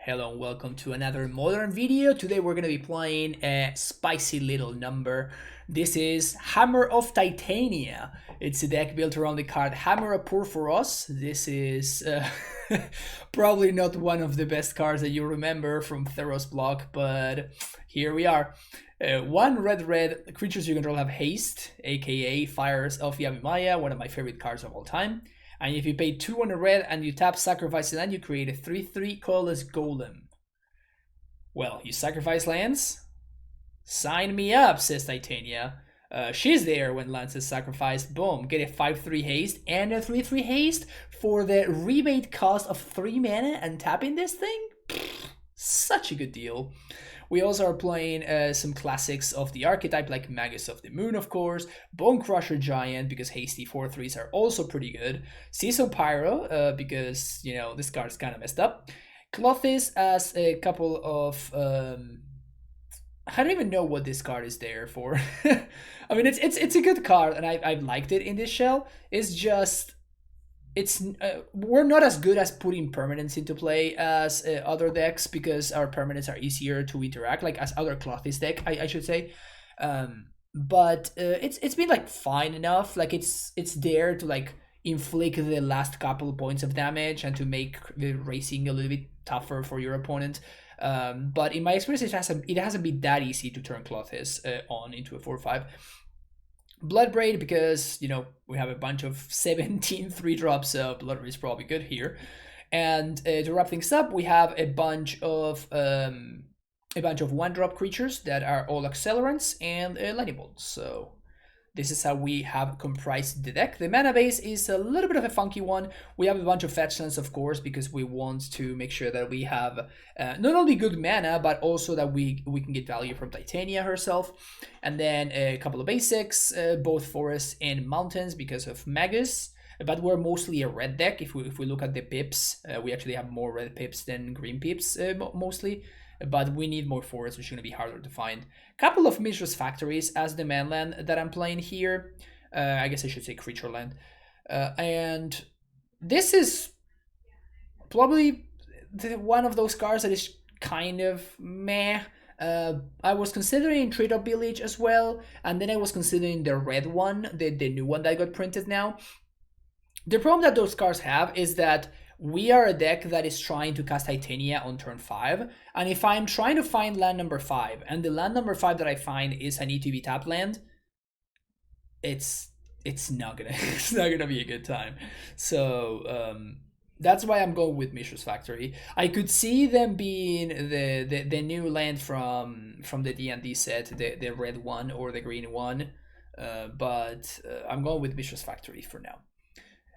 Hello and welcome to another modern video. Today we're going to be playing a spicy little number. This is Hammer of Titania. It's a deck built around the card Hammer of Purphoros. This is probably not one of the best cards that you remember from Theros block, but here we are. One red creatures you control have haste, aka Fires of Yavimaya, one of my favorite cards of all time. And if you pay 2 on a red and you tap sacrifice land, you create a 3/3 colorless golem. Well, you sacrifice lands? Sign me up, says Titania. She's there when lands is sacrificed. Boom, get a 5/3 haste and a 3/3 haste for the rebate cost of 3 mana and tapping this thing? Such a good deal. We also are playing some classics of the archetype like Magus of the Moon, of course, Bone Crusher Giant, because hasty 4/3s are also pretty good, Season Pyro, because, you know, this card's kind of messed up, Clothis as a couple of... I don't even know what this card is there for. I mean, it's a good card, and I've liked it in this shell. It's just... we're not as good as putting permanents into play as other decks because our permanents are easier to interact, like as other Clothis deck, I should say. But it's been like fine enough. Like it's there to like inflict the last couple points of damage and to make the racing a little bit tougher for your opponent. But in my experience, it hasn't been that easy to turn Clothis on into a 4/5. Bloodbraid, because, you know, we have a bunch of 17 3-drops, so Bloodbraid is probably good here. And to wrap things up, we have a bunch of 1-drop creatures that are all accelerants and lightning bolts. So this is how we have comprised the deck. The mana base is a little bit of a funky one. We have a bunch of fetch lands, of course, because we want to make sure that we have not only good mana, but also that we can get value from Titania herself. And then a couple of basics, both forests and mountains because of Magus. But we're mostly a red deck. If we look at the pips, we actually have more red pips than green pips mostly. But we need more forests, which is going to be harder to find. Couple of Mishra's Factories as the manland that I'm playing here. I guess I should say creature land. And this is probably one of those cards that is kind of meh. I was considering Trade Up Village as well, and then I was considering the red one, the new one that got printed now. The problem that those cards have is that we are a deck that is trying to cast Titania on turn 5, and if I'm trying to find land number 5, and the land number 5 that I find is an ETB tap land, it's not gonna be a good time. So that's why I'm going with Mishra's Factory. I could see them being the new land from the D&D set, the red one or the green one, but I'm going with Mishra's Factory for now.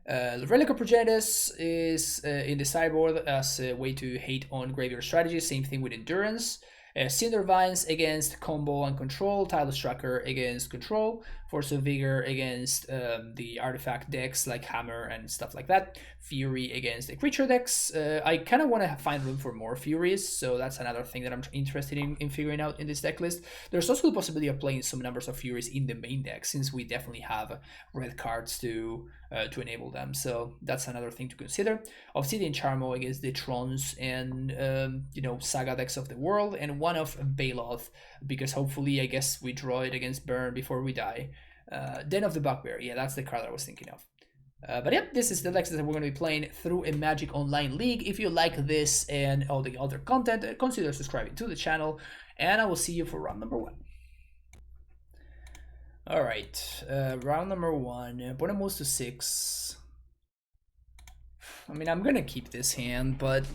Relic of Progenitus is in the sideboard as a way to hate on graveyard strategy. Same thing with Endurance. Cinder Vines against combo and control. Tireless Tracker against control. Force of Vigor against the artifact decks like Hammer and stuff like that. Fury against the creature decks. I kind of want to find room for more Furies, so that's another thing that I'm interested in figuring out in this deck list. There's also the possibility of playing some numbers of Furies in the main deck, since we definitely have red cards to enable them. So that's another thing to consider. Obsidian Charmo against the Trons and Saga decks of the world, and one of Baloth, because hopefully I guess we draw it against Burn before we die. Den of the Bugbear, yeah, that's the card I was thinking of. But yeah, this is the decks that we're going to be playing through a Magic Online League. If you like this and all the other content, consider subscribing to the channel, and I will see you for round number 1. Alright, round number 1. Opponent moves to 6. I mean, I'm gonna keep this hand, but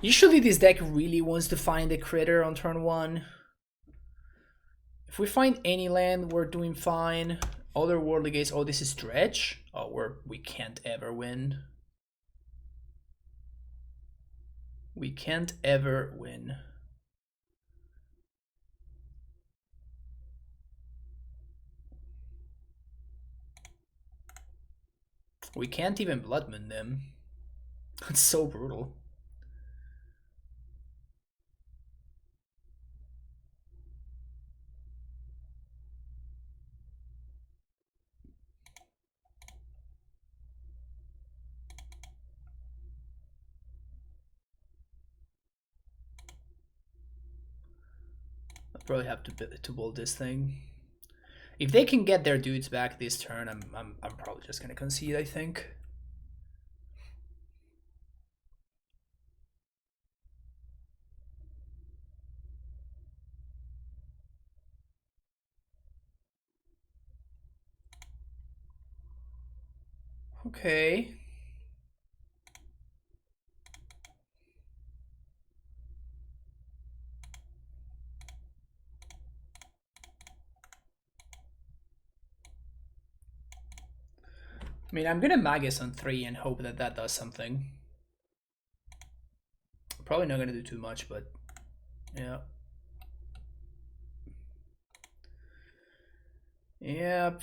usually this deck really wants to find a critter on turn 1. If we find any land, we're doing fine. Otherworldly Gates. Oh, this is Dredge. Oh, we can't ever win. We can't ever win. We can't even Blood Moon them. It's so brutal. Probably have to build this thing. If they can get their dudes back this turn, I'm probably just gonna concede, I think. Okay. I mean, I'm gonna Magus on 3 and hope that that does something. Probably not gonna do too much, but yeah. Yeah,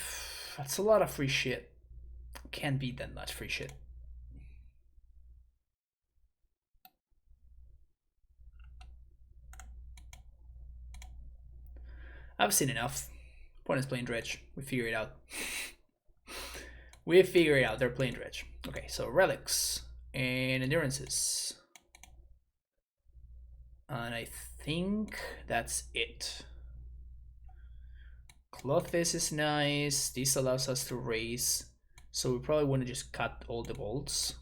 that's a lot of free shit. Can't beat that much free shit. I've seen enough. Point is playing Dredge. We figure it out. We figure it out. They're playing Dredge. Okay, so relics and endurances. And I think that's it. Clothes is nice. This allows us to raise. So we probably want to just cut all the bolts.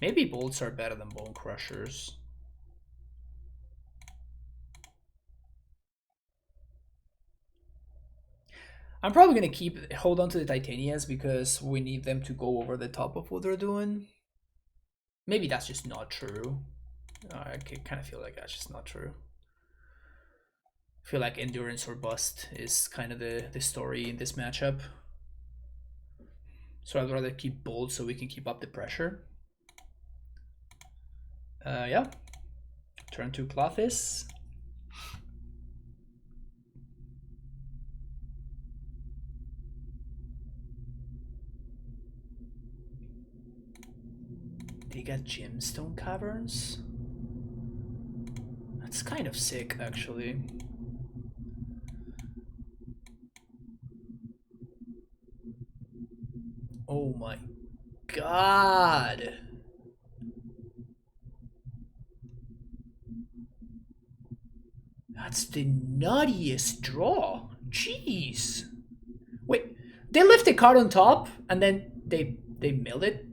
Maybe bolts are better than bone crushers. I'm probably gonna hold on to the Titanias because we need them to go over the top of what they're doing. Maybe that's just not true. I kind of feel like that's just not true. I feel like endurance or bust is kind of the story in this matchup. So I'd rather keep bold so we can keep up the pressure. Yeah. Turn to Clothes. They got gemstone caverns? That's kind of sick, actually. Oh my god! That's the nuttiest draw. Jeez. Wait, they left the card on top and then they milled it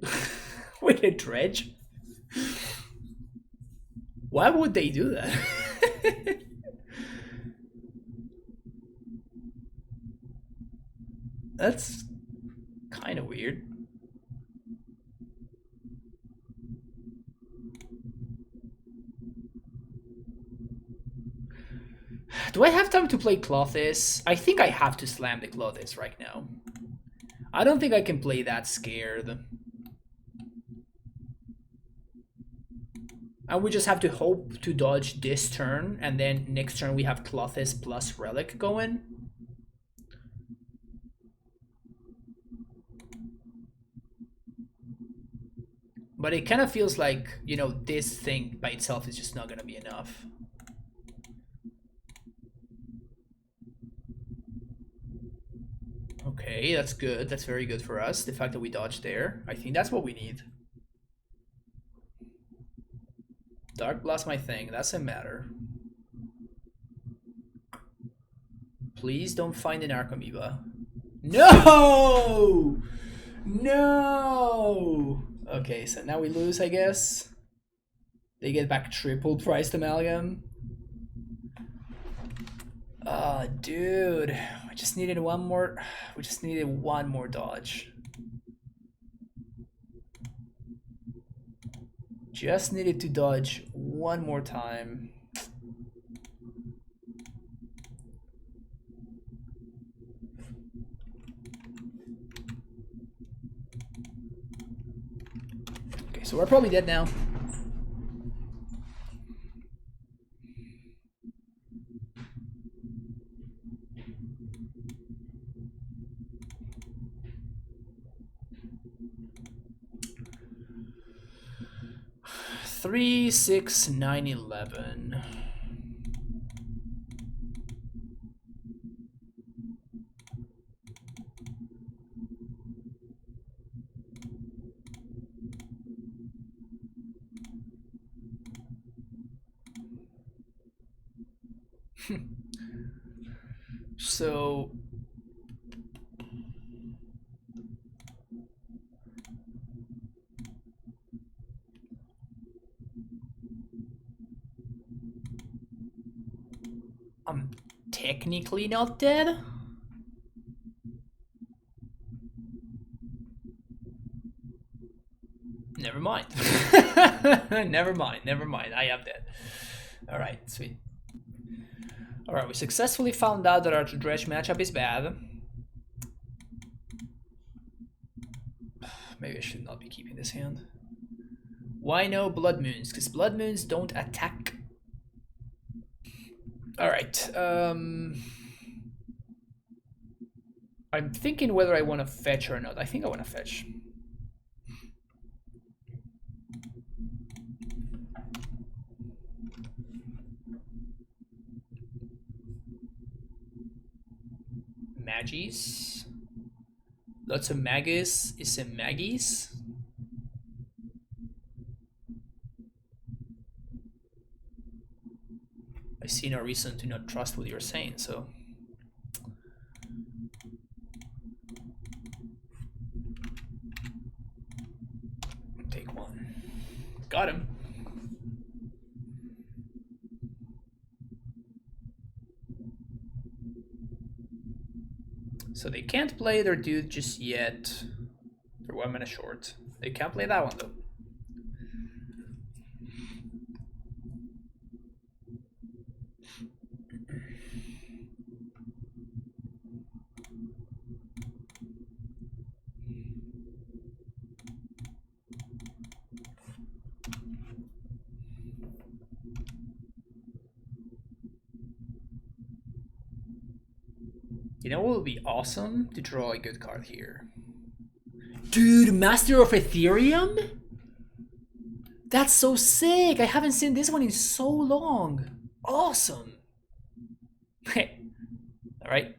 with a dredge? Why would they do that? That's kind of weird. Do I have time to play Clothes? I think I have to slam the Clothes right now. I don't think I can play that scared. And we just have to hope to dodge this turn, and then next turn we have Clothes plus Relic going. But it kind of feels like, you know, this thing by itself is just not going to be enough. Okay, that's good. That's very good for us. The fact that we dodged there. I think that's what we need. Dark Blast my thing. That doesn't matter. Please don't find an Archamoeba. No! No! Okay, so now we lose, I guess. They get back triple priced Amalgam. Oh, dude. I just needed one more. We just needed one more dodge. Just needed to dodge one more time. Okay, so we're probably dead now. Three, 6, 9, 11. So I'm technically not dead. Never mind. Never mind. Never mind. I am dead. All right, sweet. All right, we successfully found out that our Dredge matchup is bad. Maybe I should not be keeping this hand. Why no Blood Moons? Because Blood Moons don't attack. All right. I'm thinking whether I want to fetch or not. I think I want to fetch. Maggies. Lots of Maggies is a Maggies. I see no reason to not trust what you're saying, so. Take one. Got him. So they can't play their dude just yet. They're 1 minute short. They can't play that one though. You know what would be awesome? To draw a good card here. Dude, Master of Ethereum? That's so sick! I haven't seen this one in so long. Awesome! Alright.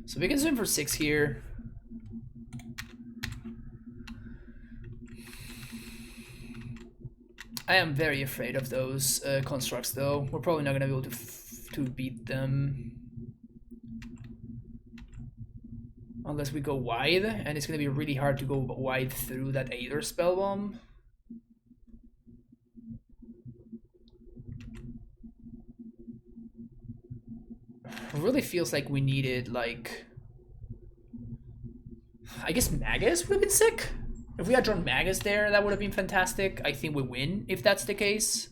So we can swim for 6 here. I am very afraid of those constructs though. We're probably not going to be able to beat them. Unless we go wide, and it's going to be really hard to go wide through that Aether Spellbomb. It really feels like we needed, like... I guess Magus would have been sick? If we had drawn Magus there, that would have been fantastic. I think we win if that's the case.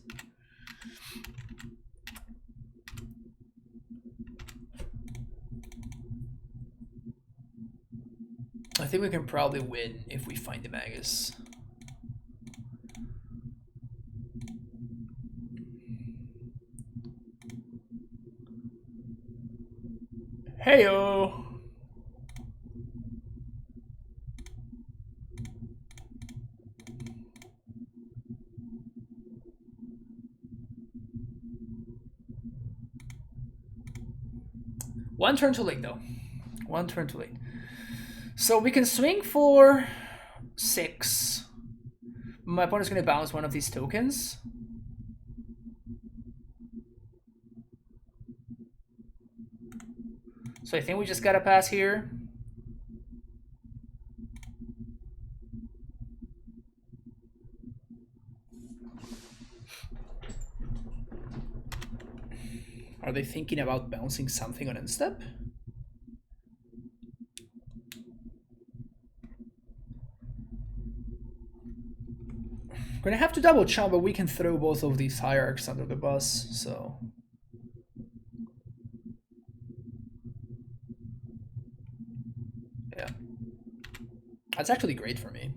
I think we can probably win if we find the Magus. Heyo! One turn too late though. One turn too late. So we can swing for 6. My opponent's going to bounce one of these tokens. So I think we just gotta pass here. Are they thinking about bouncing something on end step? We're gonna have to double chop, but we can throw both of these hierarchs under the bus, so. Yeah. That's actually great for me.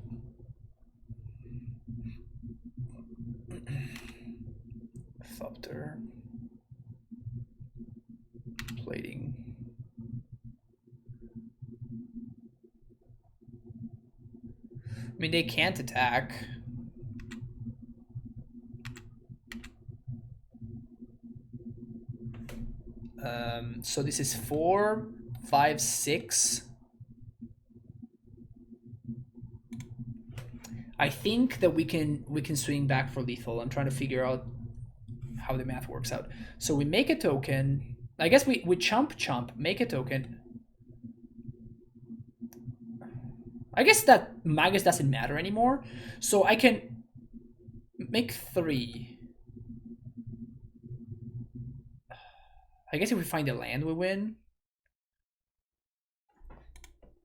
Thopter. Plating. I mean, they can't attack. So this is 4, 5, 6. I think that we can swing back for lethal. I'm trying to figure out how the math works out. So we make a token. I guess we chump, make a token. I guess that Magus doesn't matter anymore. So I can make 3. I guess if we find a land, we win.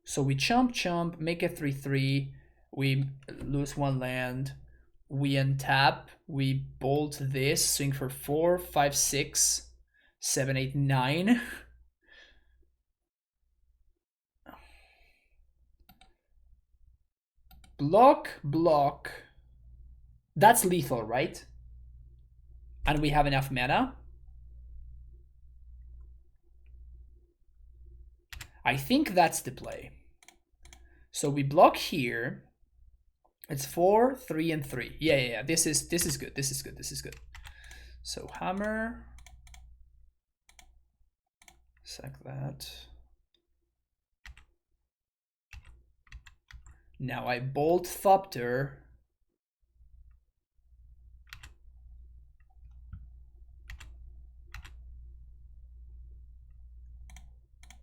So we chump, make a 3/3. We lose 1 land. We untap. We bolt this. Swing for 4, 5, 6, 7, 8, 9. Block. That's lethal, right? And we have enough mana. I think that's the play. So we block here. It's 4, 3, and 3. Yeah. This is good. This is good. So hammer. Sack that. Now I bolt Thopter.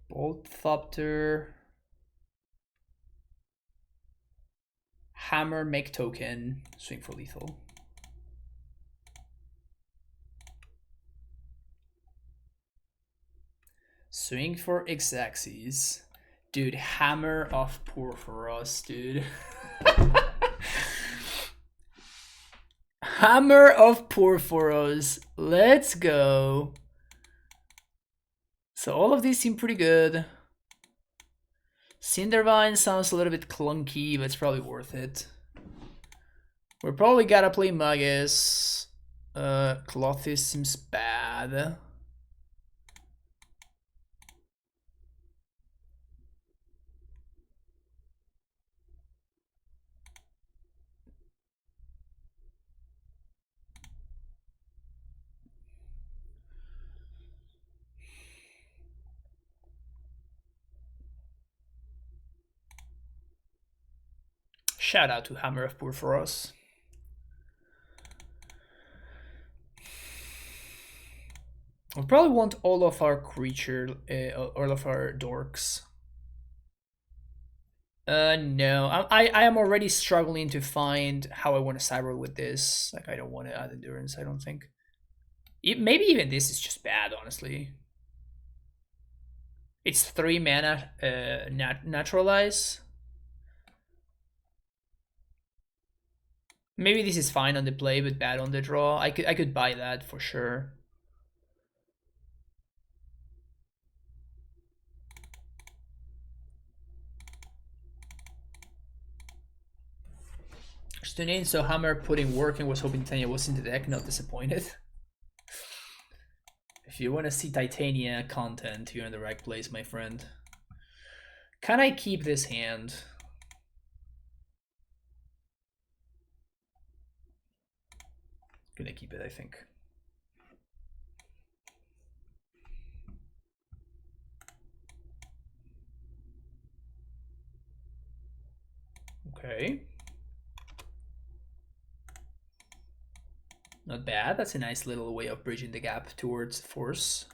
Bolt Thopter. Hammer, make token. Swing for lethal. Swing for X-axis. Dude, hammer of Porphyros, dude. Hammer of Porphyros. Let's go. So all of these seem pretty good. Cindervine sounds a little bit clunky, but it's probably worth it. We're probably gotta play Magus. Clothis seems bad. Shout out to Hammer of Porphyros. We probably want all of our creature, all of our dorks. No, I am already struggling to find how I want to cyber with this. Like, I don't want to add endurance, I don't think. Maybe even this is just bad, honestly. It's 3 mana, naturalize. Maybe this is fine on the play, but bad on the draw. I could buy that for sure. Stunin, so Hammer putting work and was hoping Titania was in the deck, not disappointed. If you want to see Titania content, you're in the right place, my friend. Can I keep this hand? Gonna keep it, I think. Okay. Not bad. That's a nice little way of bridging the gap towards force.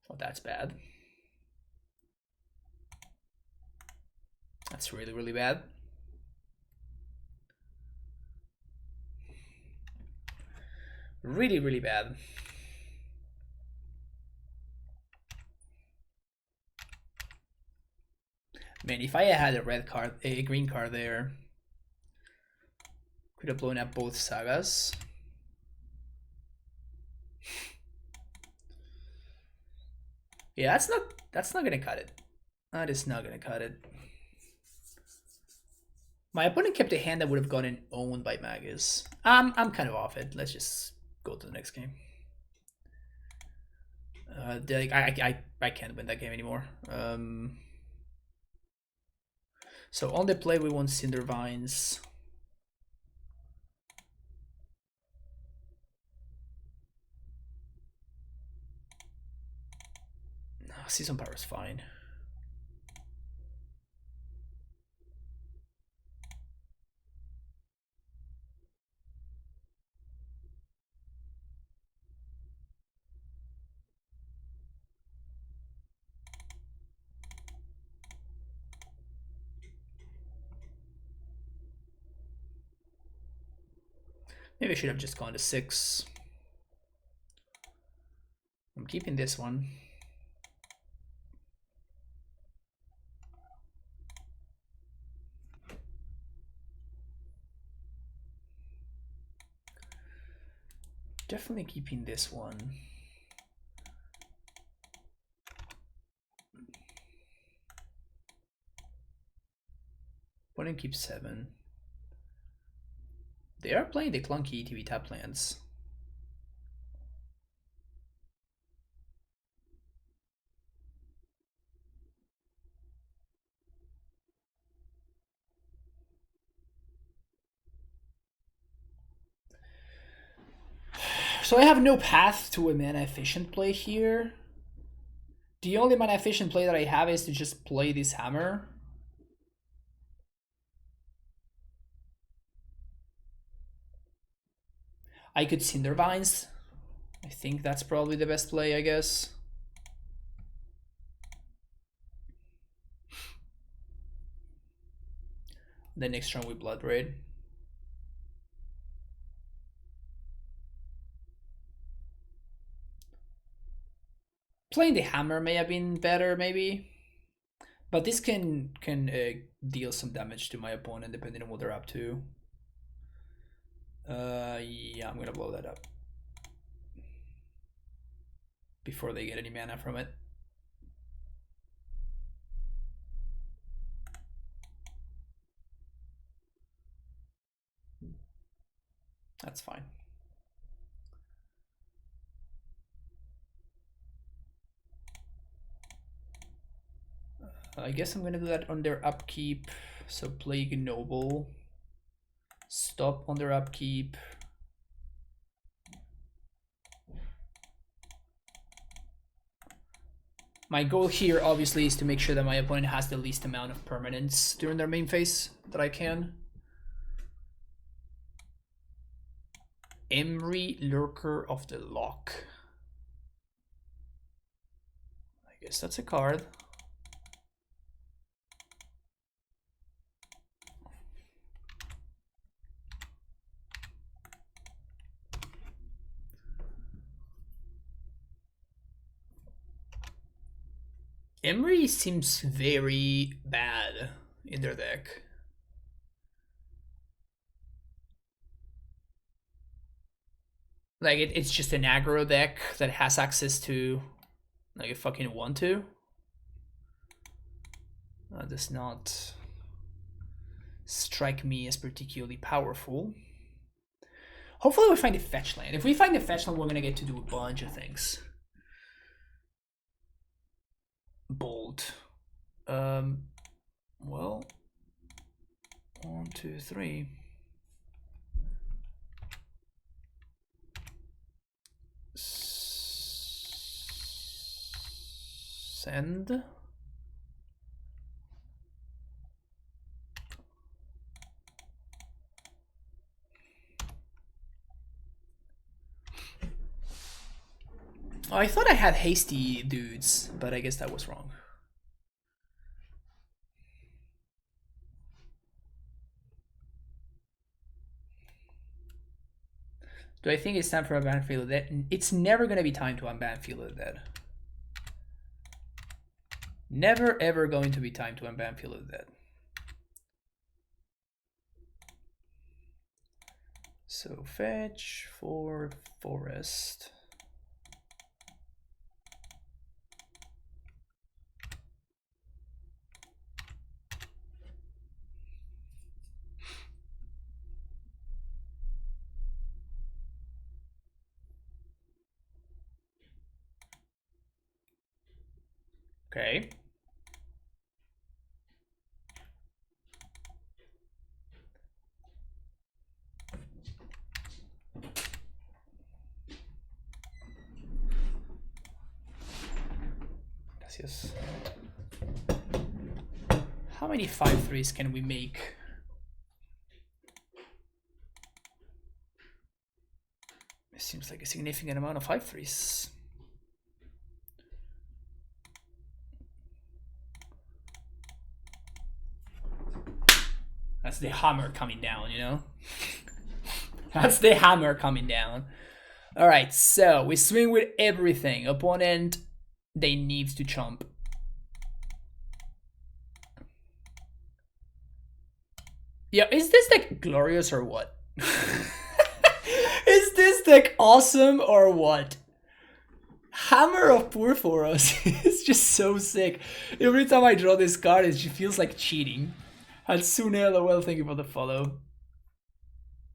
Oh, that's bad. That's really, really bad. Really, really bad. Man, if I had a red card, a green card there, could have blown up both sagas. Yeah, that's not gonna cut it. That is not gonna cut it. My opponent kept a hand that would have gotten owned by Magus. I'm kind of off it. Let's just go to the next game. I can't win that game anymore. So on the play we want Cinder Vines. Season Power is fine. Maybe I should have just gone to 6. I'm keeping this one. Definitely keeping this one. Opponent keeps 7. They are playing the clunky ETB tap lands. So I have no path to a mana efficient play here. The only mana efficient play that I have is to just play this hammer. I could Cinder Vines. I think that's probably the best play, I guess. The next turn we Blood Raid. Playing the hammer may have been better, maybe. But this can deal some damage to my opponent depending on what they're up to. Yeah, I'm gonna blow that up before they get any mana from it. That's fine. I guess I'm gonna do that on their upkeep. So play Ignoble. Stop on their upkeep. My goal here obviously is to make sure that my opponent has the least amount of permanence during their main phase that I can. Emry, Lurker of the Lock. I guess that's a card. Emry seems very bad in their deck. Like it's just an aggro deck that has access to like a fucking 1/2. Does not strike me as particularly powerful. Hopefully we find a fetch land. If we find a fetch land, we're gonna get to do a bunch of things. Bolt. Well, 1, 2, 3. Send. Oh, I thought I had hasty dudes, but I guess that was wrong. Do I think it's time for unban Field of the Dead? It's never going to be time to unban Field of the Dead. Never ever going to be time to unban Field of the Dead. So fetch for forest. Okay. Gracias. How many 5/3s can we make? It seems like a significant amount of 5/3s. That's the hammer coming down, you know? That's the hammer coming down. Alright, so we swing with everything. Opponent, they need to chomp. Yeah, is this deck glorious or what? Is this deck awesome or what? Hammer of Purphoros is just so sick. Every time I draw this card, it just feels like cheating. Hatsune, LOL, thank you for the follow.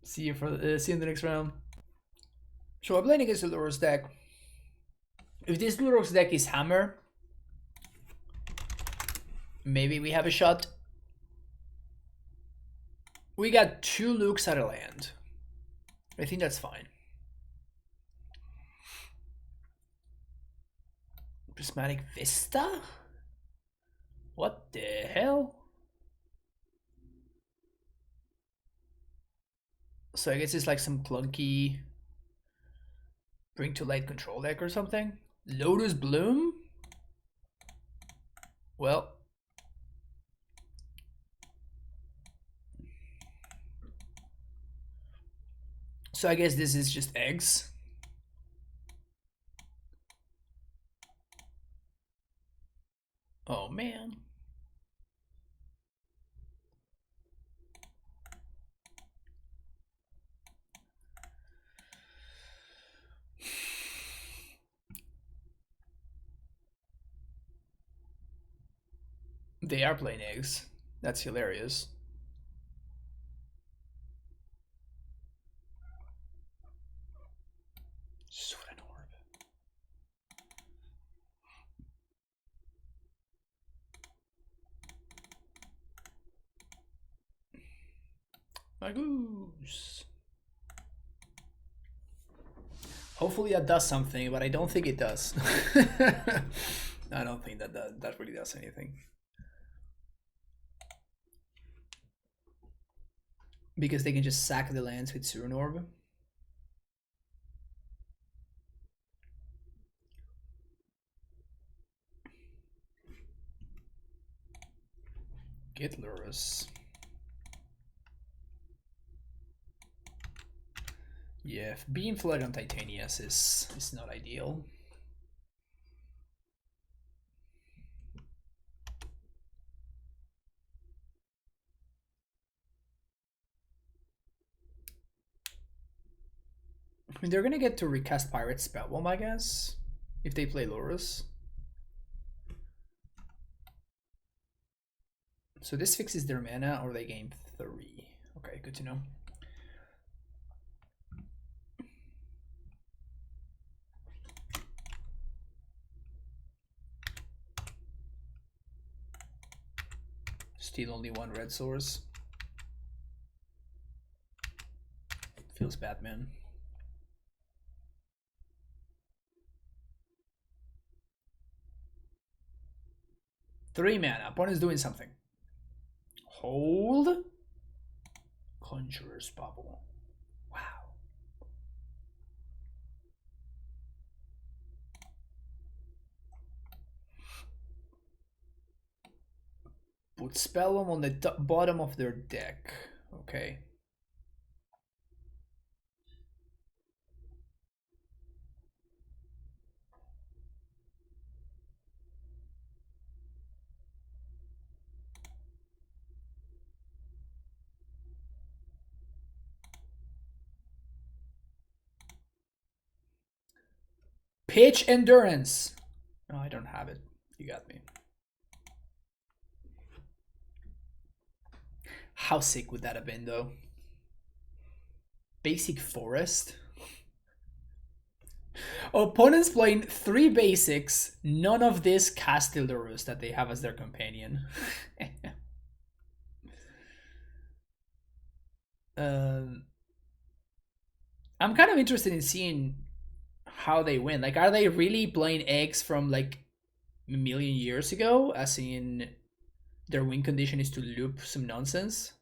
See you in the next round. So I'm playing against the Lurrus deck. If this Lurrus deck is Hammer, maybe we have a shot. We got 2 Lukes at a land. I think that's fine. Prismatic Vista? What the hell? So I guess it's like some clunky Bring to Light control deck or something? Lotus Bloom? Well. So I guess this is just eggs. Oh man. They are playing eggs. That's hilarious. Sweat orb. My goose. Hopefully that does something, but I don't think it does. I don't think that really does anything. Because they can just sack the lands with Surin Orb. Get Lurrus. Yeah, being flooded on Titania is not ideal. I mean, they're gonna get to recast Pirate Spellbomb, I guess, if they play Lurrus. So this fixes their mana, or they gain 3. Okay, good to know. Still only 1 red source. Feels bad, man. Three mana. Opponent's doing something. Hold. Conjurer's Bubble. Wow. Put Spellbomb on the bottom of their deck. Okay. Pitch Endurance. No, I don't have it. You got me. How sick would that have been, though? Basic Forest. Opponents playing 3 basics, none of this cast the Lurrus that they have as their companion. I'm kind of interested in seeing how they win. Like, are they really playing eggs from like a million years ago? As in, their win condition is to loop some nonsense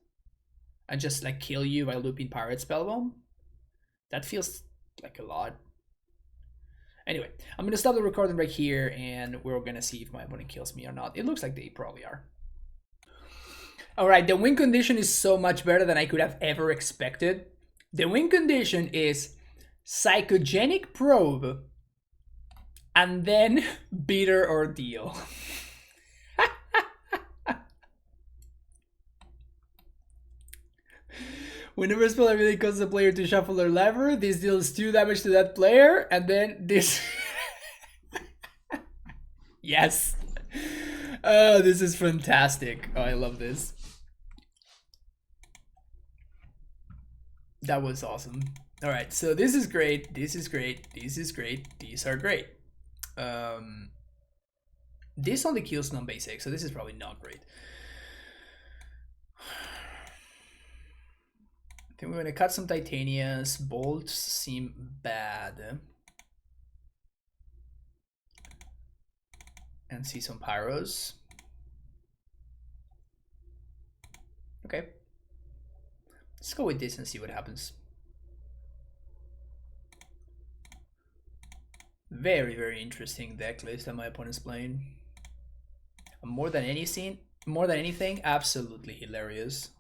and just like kill you by looping Pirate Spellbomb? That feels like a lot. Anyway, I'm gonna stop the recording right here and we're gonna see if my opponent kills me or not. It looks like they probably are. Alright, the win condition is so much better than I could have ever expected. The win condition is Psychogenic Probe and then Bitter Ordeal. Whenever a spell ability causes a player to shuffle their lever, this deals 2 damage to that player, and then this... Yes! Oh, this is fantastic. Oh, I love this. That was awesome. Alright, so this is great, this is great, this is great, these are great. This only kills non-basic, so this is probably not great. I think we're gonna cut some Titanias. Bolts seem bad. And see some Pyros. Okay. Let's go with this and see what happens. Very, very interesting deck list that my opponent's playing. More than anything, absolutely hilarious.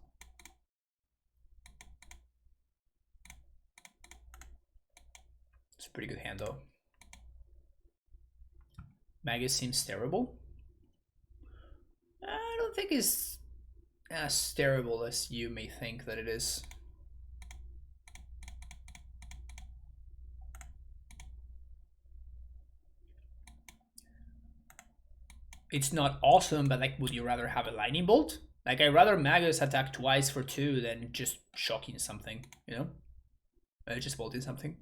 It's a pretty good hand though. Magus seems terrible. I don't think it's as terrible as you may think that it is. It's not awesome, but like, would you rather have a lightning bolt? Like, I'd rather Magus attack twice for 2 than just shocking something, you know? Just bolting something.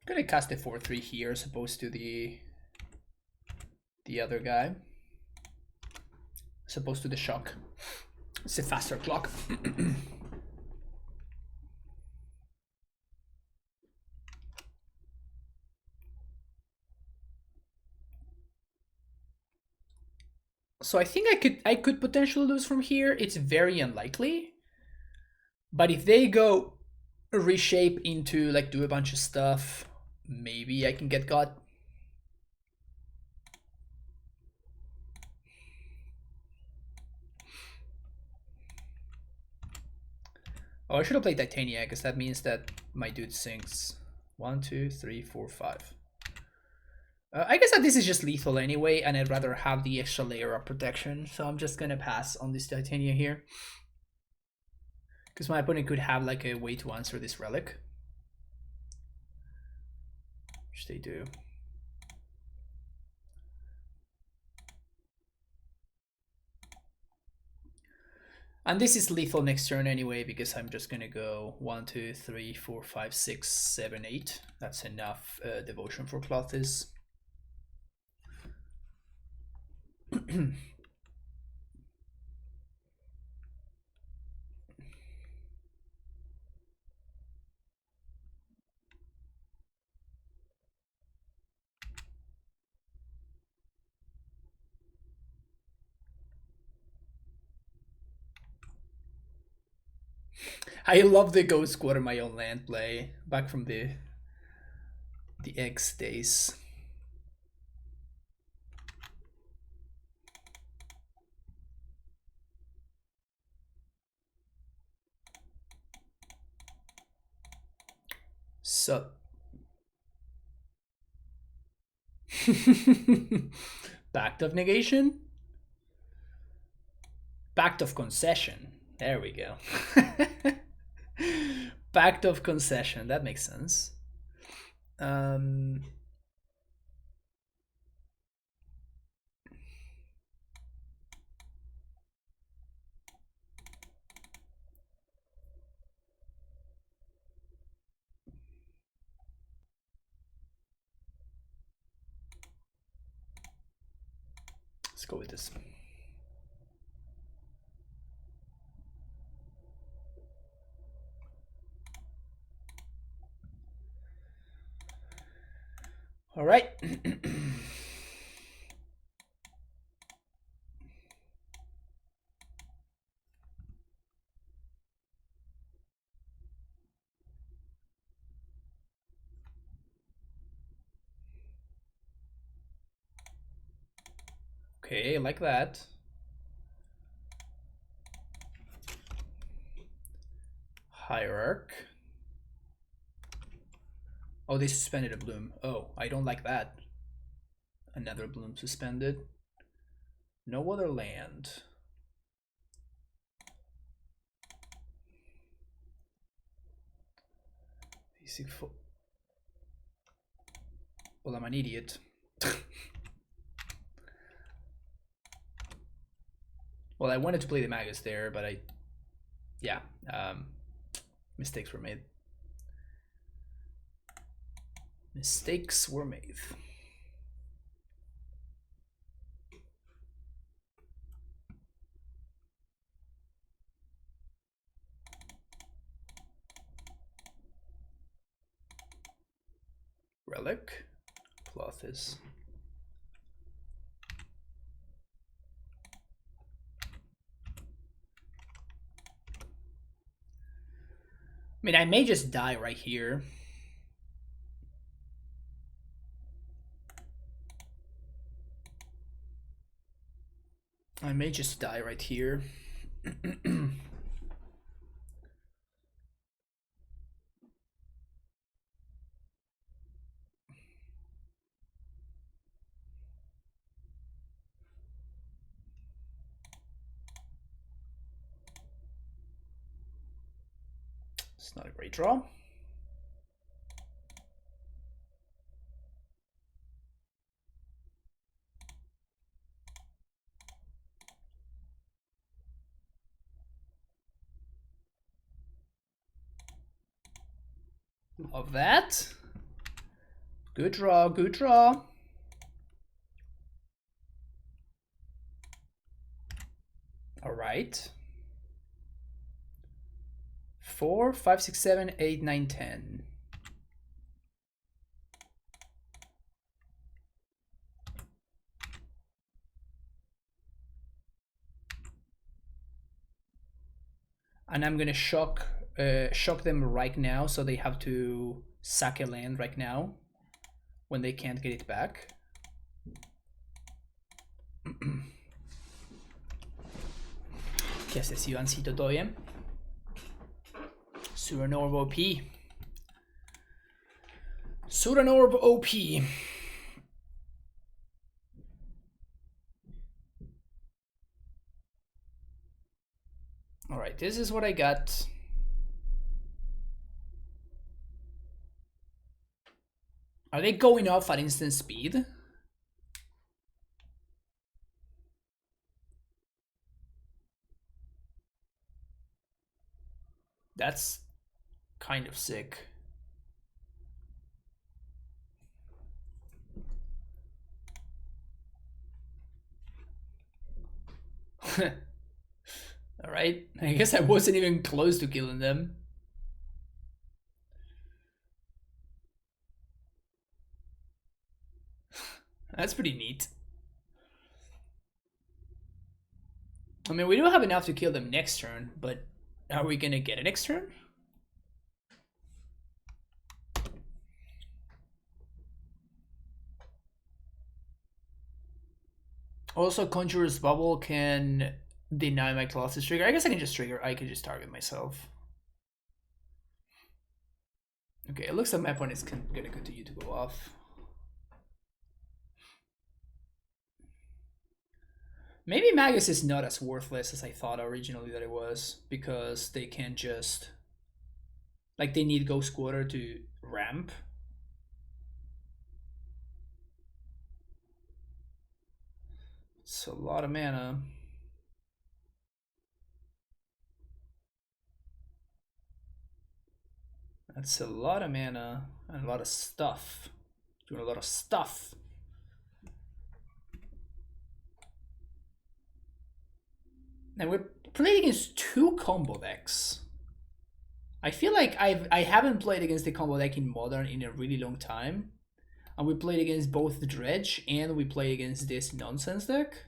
I'm gonna cast a 4/3 here as opposed to the other guy. As opposed to the shock. It's a faster clock. So I think I could potentially lose from here. It's very unlikely. But if they go reshape into like do a bunch of stuff, maybe I can get got. Oh, I should have played Titania because that means that my dude sinks. 1, 2, 3, 4, 5. I guess that this is just lethal anyway, and I'd rather have the extra layer of protection, so I'm just gonna pass on this Titania here. Because my opponent could have like a way to answer this relic. Which they do. And this is lethal next turn anyway, because I'm just gonna go 1, 2, 3, 4, 5, 6, 7, 8. That's enough devotion for Clothis. I love the Ghost Squad in my own land play back from the X days. So Pact of Negation? Pact of Concession. There we go. Pact of concession. That makes sense. Um, let's go with this. All right. Okay, like that. Hierarch. Oh, they suspended a bloom. Oh, I don't like that. Another bloom suspended. No other land. Basic well, I'm an idiot. Well, I wanted to play the Magus there, but yeah, mistakes were made. Mistakes were made. Relic. Clothes. I mean, I may just die right here. I may just die right here. It's not a great draw. Love that. Good draw, good draw. All right. 4, 5, 6, 7, 8, 9, 10. And I'm gonna shock them right now, so they have to sack a land right now when they can't get it back. ¿Qué haces, Ivancito? ¿Todo bien? Suranorb OP. Suranorb OP. Alright, this is what I got. Are they going off at instant speed? That's kind of sick. Alright, I guess I wasn't even close to killing them. That's pretty neat. I mean, we do have enough to kill them next turn, but are we gonna get it next turn? Also, Conjurer's Bubble can deny my Colossus trigger. I guess I can just trigger. I can just target myself. Okay, it looks like my opponent is gonna continue to go off. Maybe Magus is not as worthless as I thought originally that it was, because they can just, like, they need Ghost Quarter to ramp. It's a lot of mana. That's a lot of mana and a lot of stuff. Doing a lot of stuff. And we're playing against two combo decks. I feel like I haven't played against the combo deck in Modern in a really long time. And we played against both the Dredge and we played against this nonsense deck.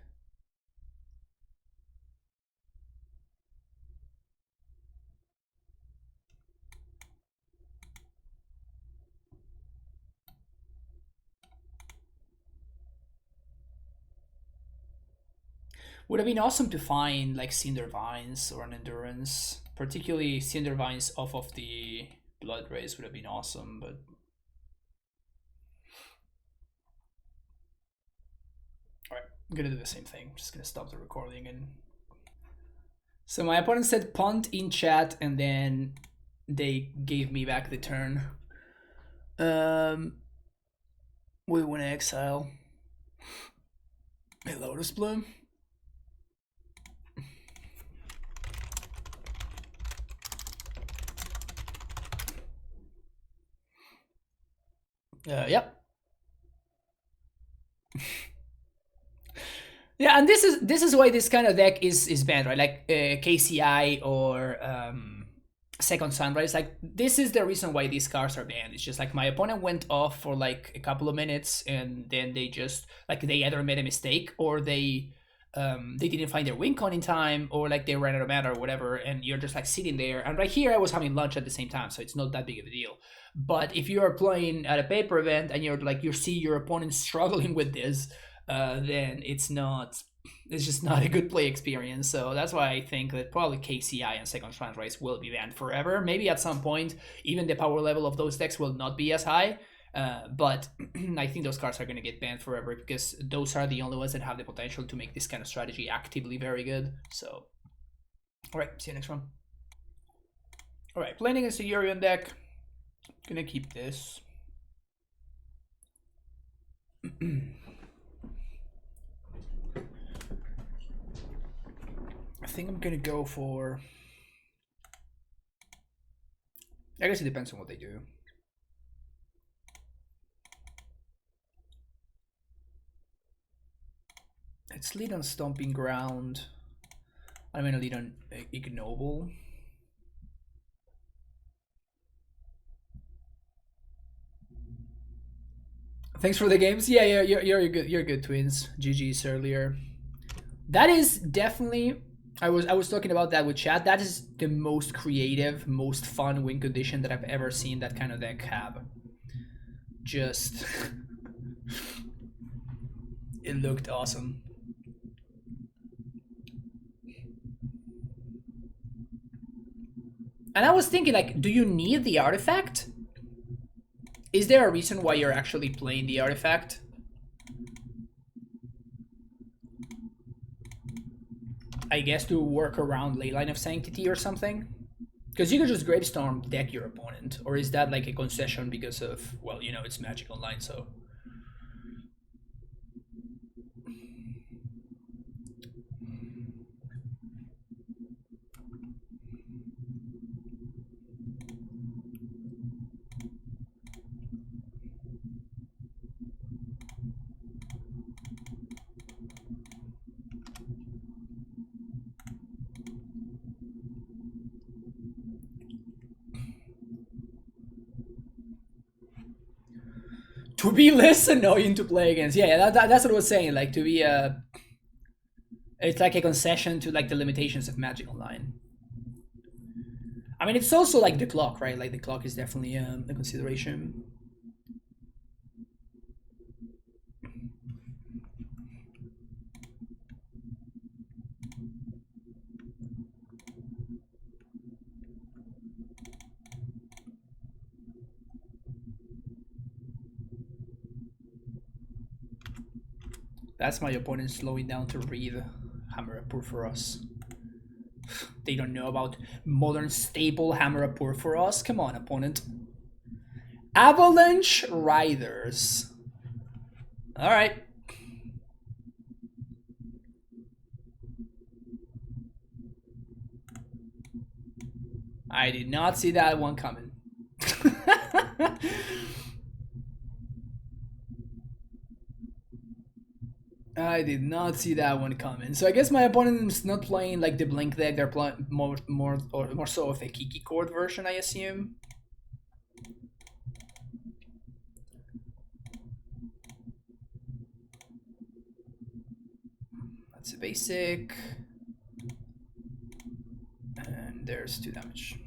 Would have been awesome to find like Cinder Vines or an Endurance. Particularly Cinder Vines off of the Blood Rays would have been awesome, but... Alright, I'm gonna do the same thing. Just gonna stop the recording and... So my opponent said punt in chat and then they gave me back the turn. We want to exile a Lotus Bloom. Yep. Yeah, and this is why this kind of deck is banned, right? Like KCI or Second Sunrise. Like this is the reason why these cards are banned. It's just like my opponent went off for like a couple of minutes, and then they just like they either made a mistake or they didn't find their win con in time, or like they ran out of mana or whatever, and you're just like sitting there. And right here, I was having lunch at the same time, so it's not that big of a deal. But if you are playing at a paper event and you're like you see your opponent struggling with this, then it's just not a good play experience. So that's why I think that probably KCI and Second Sunrise will be banned forever. Maybe at some point, even the power level of those decks will not be as high. But I think those cards are going to get banned forever because those are the only ones that have the potential to make this kind of strategy actively very good. So, all right, see you next one. All right, playing against the Yorion deck. Gonna keep this. I think I'm gonna go for... I guess it depends on what they do. Let's lead on Stomping Ground. I'm gonna lead on Ignoble. Thanks for the games. Yeah, you're good. You're good, twins. GG's earlier. That is definitely... I was talking about that with chat. That is the most creative, most fun win condition that I've ever seen that kind of deck have. Just... it looked awesome. And I was thinking, like, do you need the artifact? Is there a reason why you're actually playing the artifact? I guess to work around Leyline of Sanctity or something? Because you could just Gravestorm deck your opponent. Or is that like a concession because of, well, you know, it's Magic Online, so... To be less annoying to play against. Yeah, that's what I was saying. Like, to be it's like a concession to like the limitations of Magic Online. I mean, it's also like the clock, right? Like the clock is definitely a consideration. That's my opponent slowing down to breathe. Hammer Appur for us. They don't know about modern staple Hammer Appur for us. Come on, opponent. Avalanche Riders. Alright. I did not see that one coming. I did not see that one coming. So I guess my opponent is not playing like the Blink deck. They're playing more so of a Kiki Court version, I assume. That's a basic. And there's 2 damage.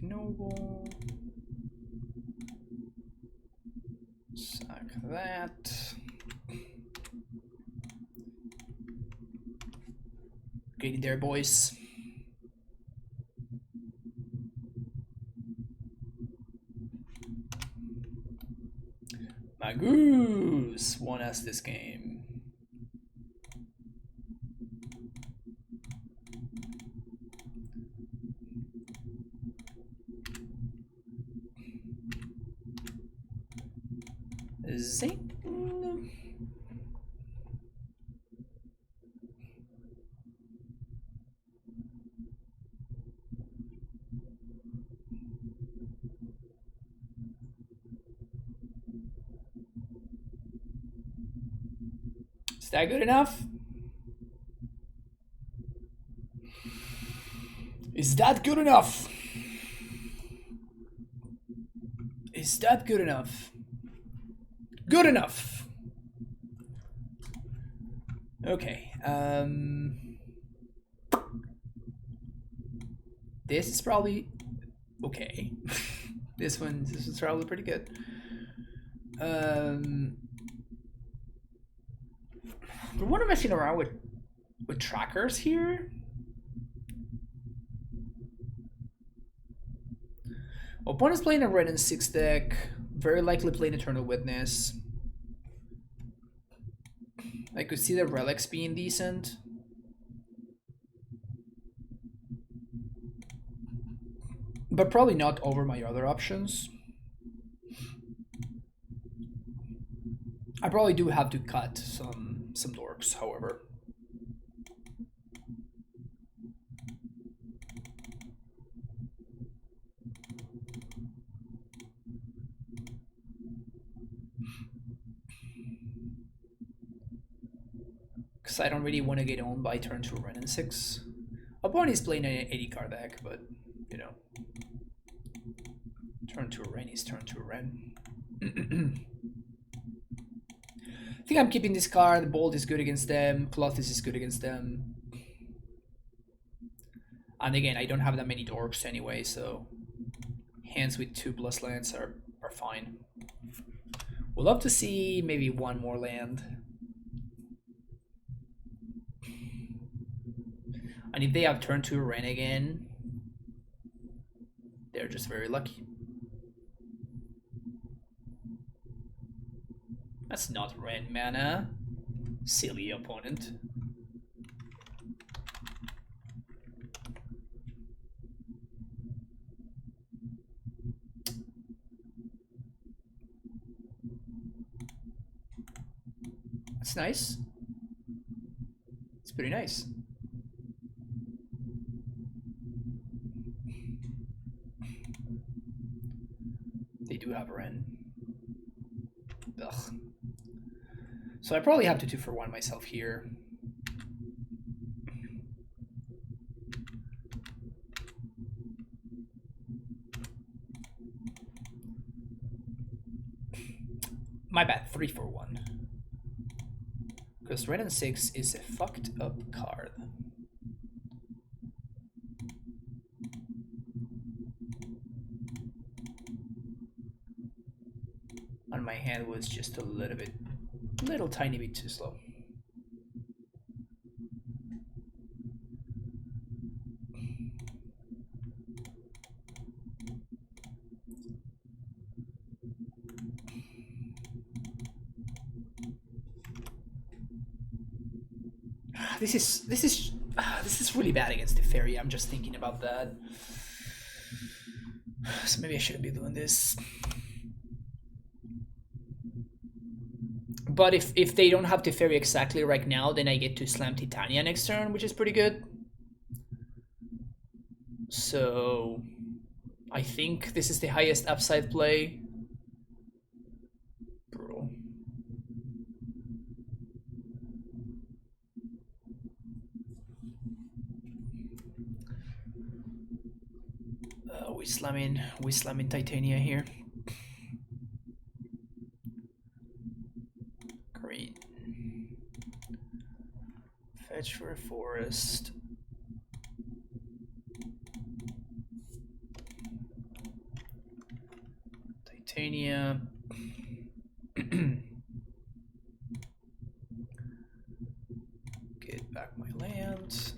Noble. Sack that. Getting there, boys. My goose won us this game. Zing. Is that good enough? Is that good enough? Is that good enough? Good enough. Okay. This is probably okay. This is probably pretty good. We want to messing around with trackers here. Opponent's playing a red and 6 deck. Very likely playing Eternal Witness. I could see the relics being decent. But probably not over my other options. I probably do have to cut some dorks, however. Because I don't really want to get owned by turn 2 Ren and 6. Opponent is playing an 80 card deck, but you know. Turn 2 Ren is turn 2 Ren. I think I'm keeping this card. Bolt is good against them. Clothis is good against them. And again, I don't have that many dorks anyway, so hands with 2+ lands are fine. We'll love to see maybe 1 more land. And if they have turn 2 Ren again, they're just very lucky. That's not Ren mana. Silly opponent. That's nice. It's pretty nice. They do have Ren. Ugh. So I probably have to 2-for-1 myself here. My bad, 3-for-1. Because Red and 6 is a fucked up card. And my hand was just a little tiny bit too slow. this is really bad against the fairy. I'm just thinking about that. So maybe I shouldn't be doing this. But if they don't have Teferi exactly right now, then I get to slam Titania next turn, which is pretty good. So I think this is the highest upside play. Brutal. We slamming Titania here. Green. Fetch for a forest. Titania. Get back my land.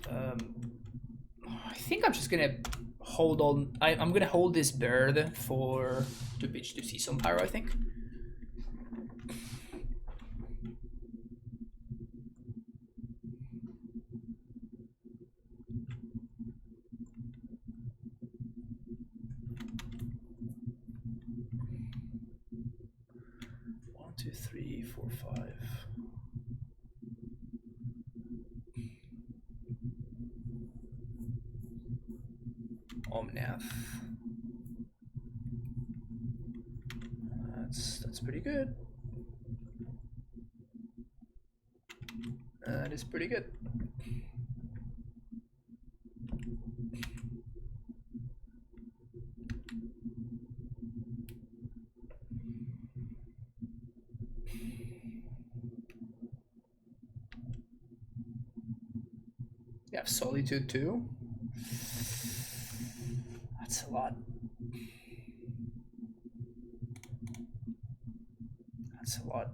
I think I'm just gonna hold on. I'm gonna hold this bird for to pitch to see some pyro, I think. One, two, three, four, five. Omnath. That's pretty good. That is pretty good. You have Solitude too. That's a lot. That's a lot.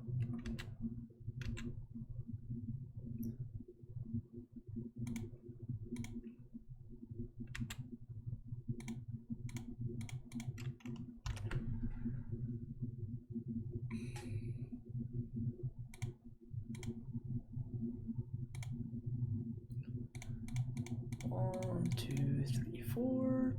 One, two, three, four.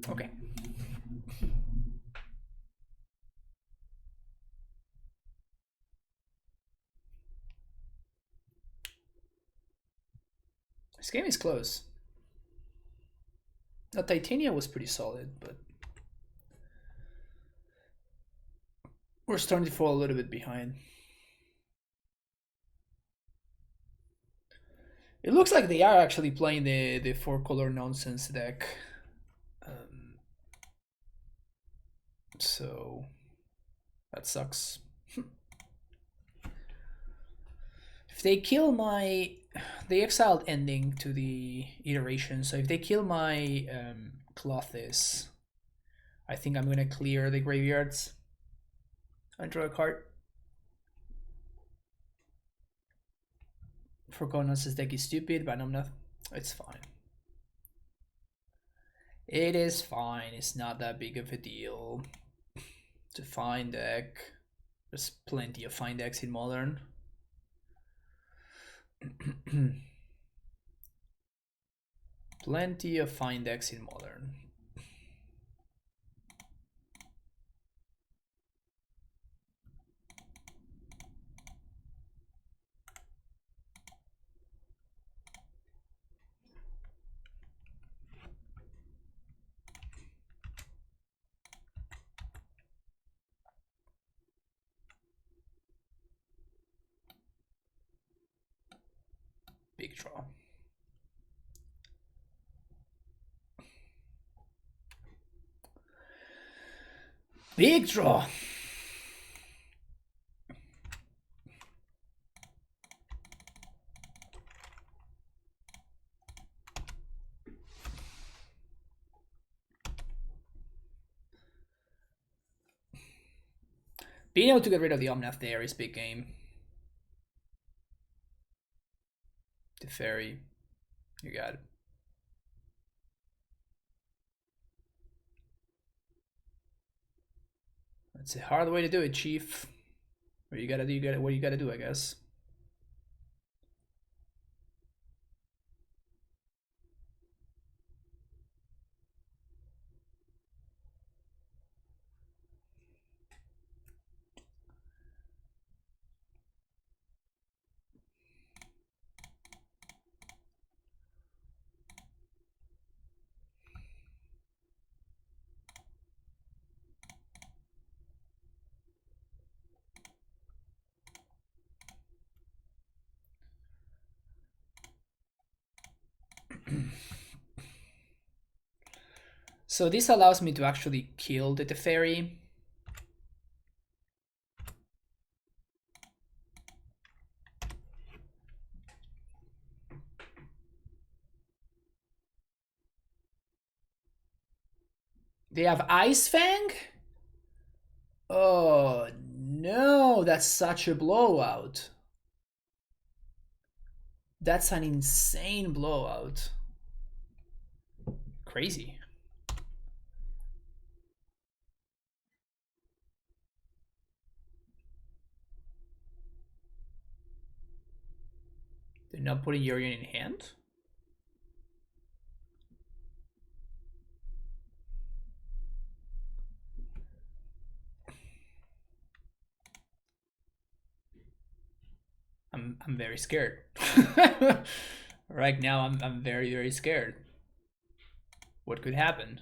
Okay. This game is close. Now, Titania was pretty solid, but we're starting to fall a little bit behind. It looks like they are actually playing the 4-color nonsense deck. So that sucks. If they kill they exiled ending to the iteration, so if they kill my Clothis, I think I'm gonna clear the graveyards and draw a card. Forgona's deck is stupid, but I'm not. It's fine. It is fine. It's not that big of a deal. It's a fine deck. There's plenty of fine decks in Modern. Plenty of fine decks in Modern. Big draw. Big draw. Being able to get rid of the Omnath there is big game. The fairy. You got it. That's a hard way to do it, Chief. What you gotta do, what you gotta do, I guess. So this allows me to actually kill the Teferi. They have Ice Fang? Oh no, that's such a blowout. That's an insane blowout. Crazy. They're not putting Yorion in hand? I'm very scared. Right now I'm very, very scared. What could happen?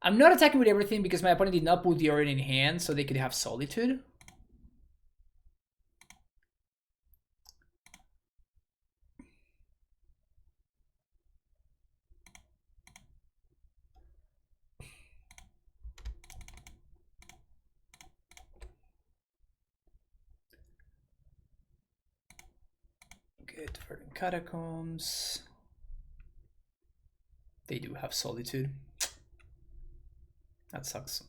I'm not attacking with everything because my opponent did not put the Yorion in hand, so they could have Solitude. Good, Verdant Catacombs. They do have Solitude. That sucks.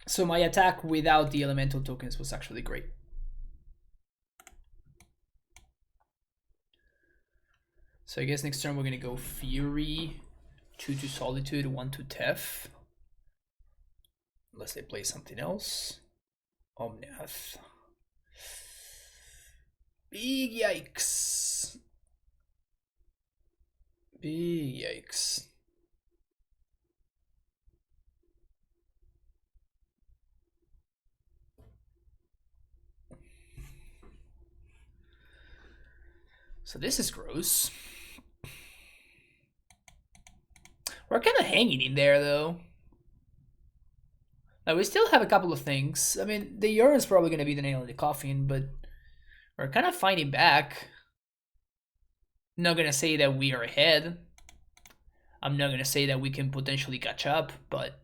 So my attack without the elemental tokens was actually great. So I guess next turn we're gonna go Fury, 2 to Solitude, 1 to Tef. Unless they play something else. Omnath. Big yikes. Big yikes. So this is gross. We're kind of hanging in there though. Now we still have a couple of things. I mean, the Yorion's probably going to be the nail in the coffin, but we're kind of fighting back. I'm not going to say that we are ahead. I'm not going to say that we can potentially catch up, but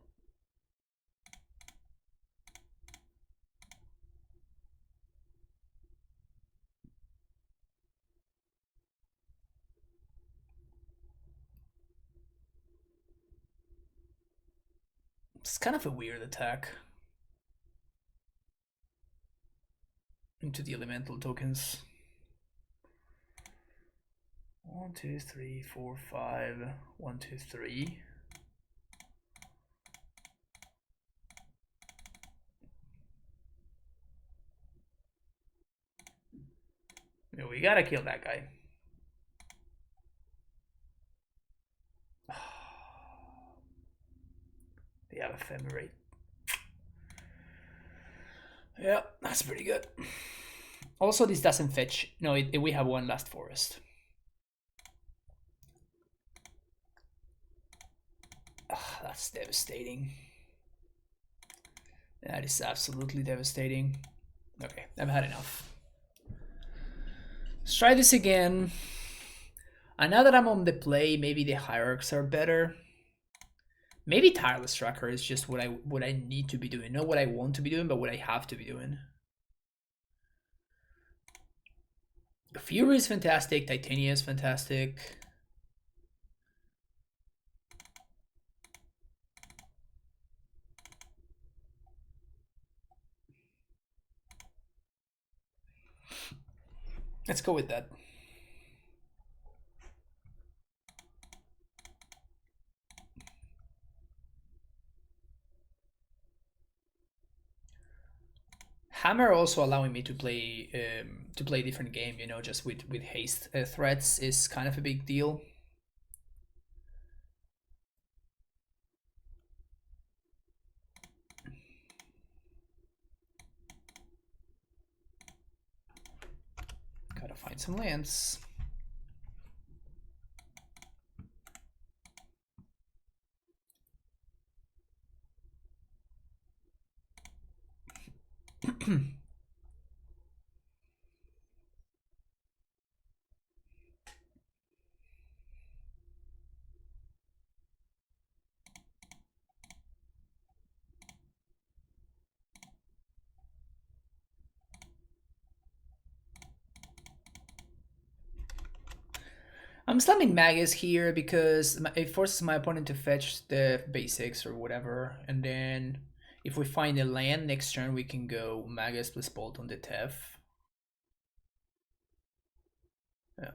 it's kind of a weird attack into the elemental tokens. 1, 2, 3, 4, 5. 1, 2, 3. Yeah, we gotta kill that guy. They have Ephemerate. Yeah, that's pretty good. Also, this doesn't fetch. No, we have one last forest. That's devastating. That is absolutely devastating. Okay, I've had enough. Let's try this again. And now that I'm on the play, maybe the hierarchs are better. Maybe Tireless Tracker is just what I need to be doing. Not what I want to be doing, but what I have to be doing. Fury is fantastic. Titania is fantastic. Let's go with that. Hammer also allowing me to play a different game, you know, just with haste threats is kind of a big deal. Gotta find some lands. I'm slamming Magus here because it forces my opponent to fetch the basics or whatever, and then if we find a land next turn, we can go Magus plus Bolt on the Tef. Yeah.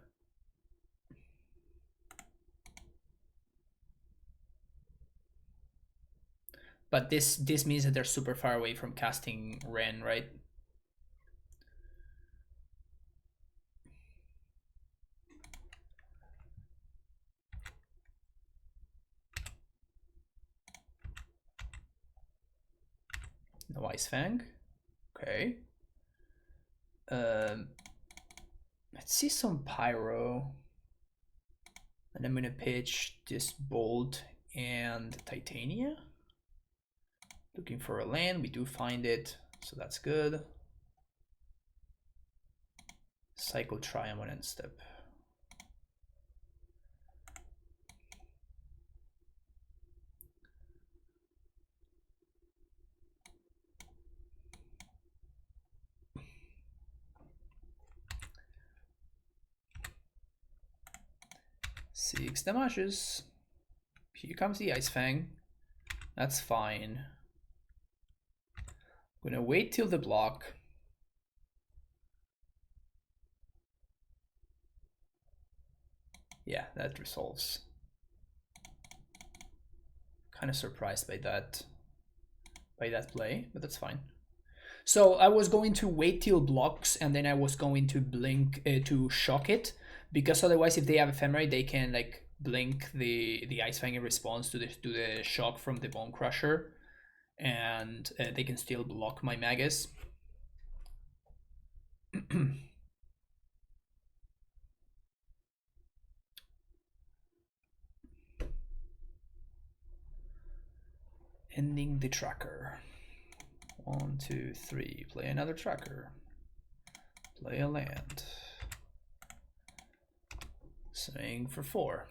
But this means that they're super far away from casting Ren, right? No Ice Fang. Okay. Let's see some Pyro. And I'm gonna pitch this Bolt and Titania. Looking for a land, we do find it, so that's good. Cycle Triumph on end step. Six damages. Here comes the Ice Fang. That's fine. I'm gonna wait till the block. Yeah, that resolves. Kind of surprised by that play, but that's fine. So I was going to wait till blocks, and then I was going to blink to shock it, because otherwise, if they have Ephemerate, they can like blink the Ice Fang in response to the shock from the Bone Crusher, and they can still block my Magus. Ending the tracker. 1, 2, 3. Play another tracker. Play a land. Swing for 4.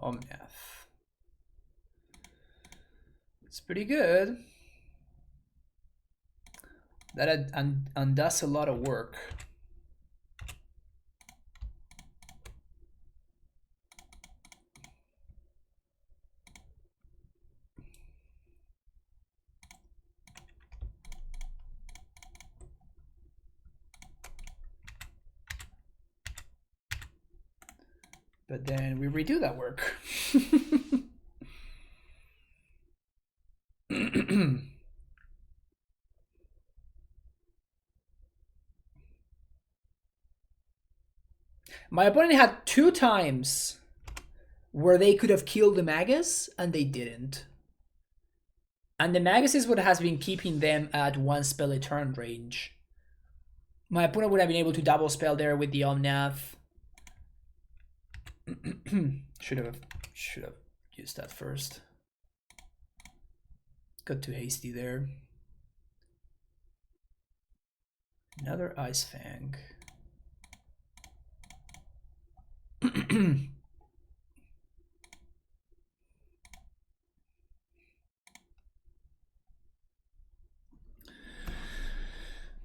Omnath. It's pretty good. That undoes a lot of work. But then we redo that work. My opponent had 2 times where they could have killed the Magus, and they didn't. And the Magus is what has been keeping them at 1 spell a turn range. My opponent would have been able to double spell there with the Omnath. should have used that first. Got too hasty there. Another Ice Fang.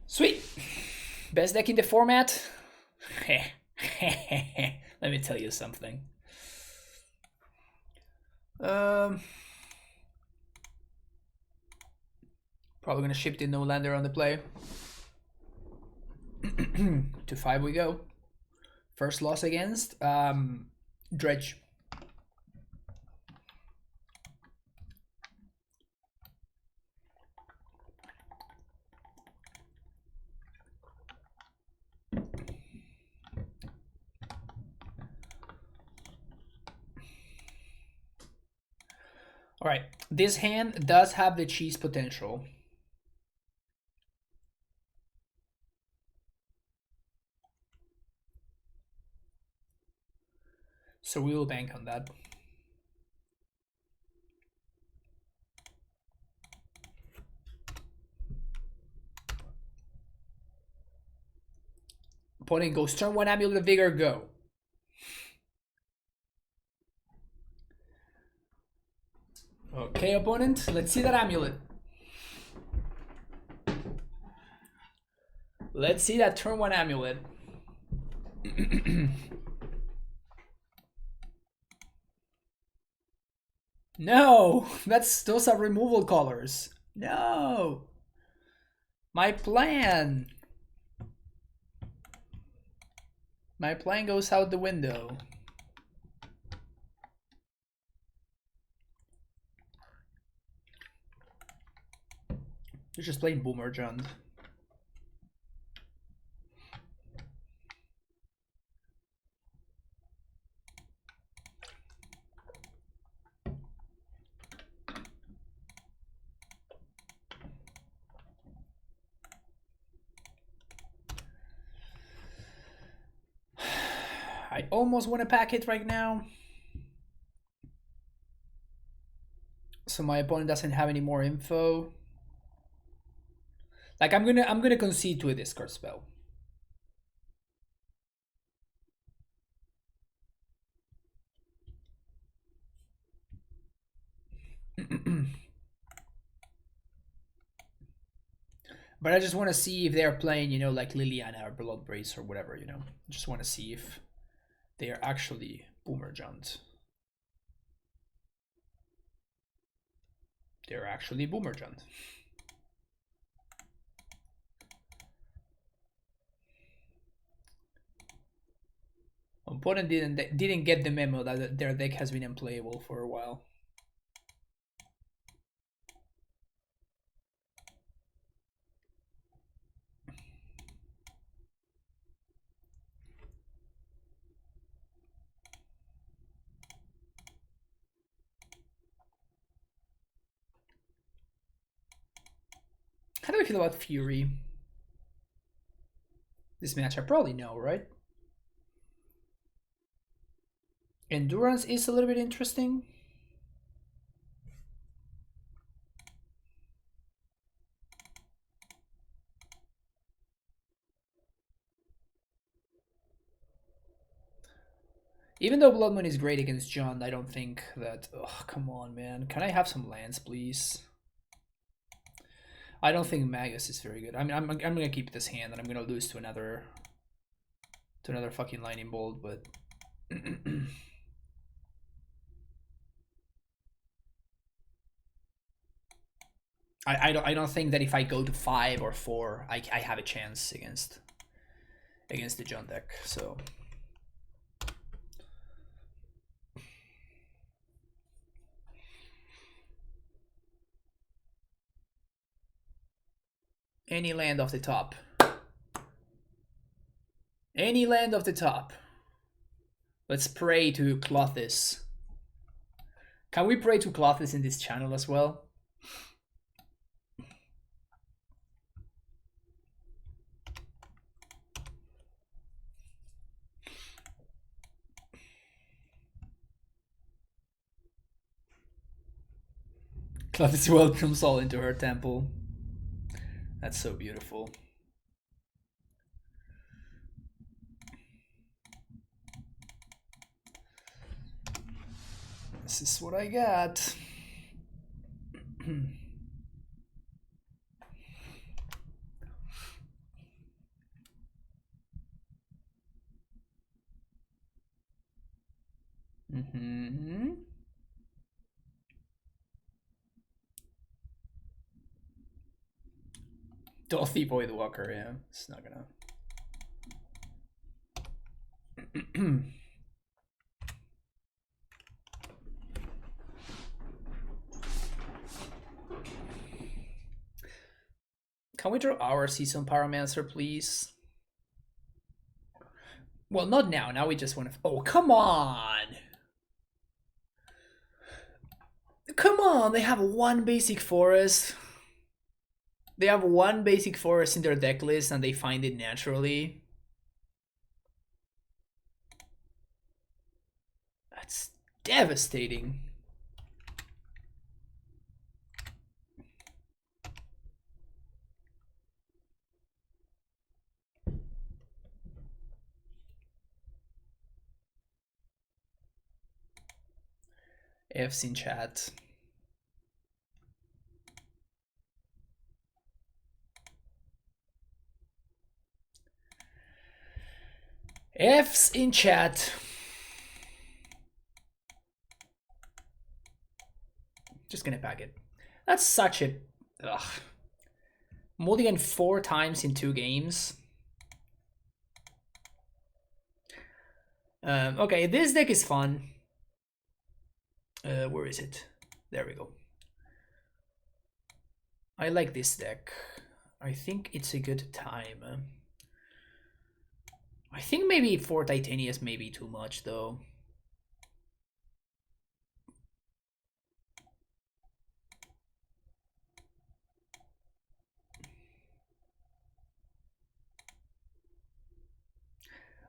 Sweet. Best deck in the format? Let me tell you something. Probably gonna ship the no-lander on the play. To 5 we go. First loss against Dredge. All right, this hand does have the cheese potential. So we will bank on that. Opponent goes turn 1 Amulet of Vigor, go. Okay, opponent, let's see that amulet. Let's see that turn 1 amulet. No, those are removal colors. No. My plan. My plan goes out the window. You're just playing Boomer, John. I almost want to pack it right now. So my opponent doesn't have any more info. Like I'm gonna concede to a discard spell. But I just want to see if they're playing, you know, like Liliana or Bloodbrace or whatever, you know. I just want to see if they are actually Boomer Junt. They're actually Boomer Junt. Opponent didn't get the memo that their deck has been unplayable for a while. How do I feel about Fury? This match I probably know, right? Endurance is a little bit interesting. Even though Blood Moon is great against John, I don't think that... Oh, come on, man. Can I have some lands, please? I don't think Magus is very good. I mean, I'm gonna keep this hand, and I'm gonna lose to another fucking Lightning Bolt, but... I don't think that if I go to 5 or 4, I have a chance against the John deck, so... Any land off the top. Any land off the top. Let's pray to Clothis. Can we pray to Clothis in this channel as well? Gladys welcomes all into her temple. That's so beautiful. This is what I got. Mm-hmm. Dorothy Voidwalker, yeah. It's not gonna. Can we draw our Season Pyromancer, please? Well, not now. Now we just want to. Oh, come on! Come on! They have one basic forest. They have one basic forest in their deck list and they find it naturally. That's devastating. F's in chat. F's in chat. Just gonna pack it. That's such a... Ugh. Mulligan 4 times in 2 games. Okay, this deck is fun. Where is it? There we go. I like this deck. I think it's a good time. I think maybe 4 Titania is maybe too much though.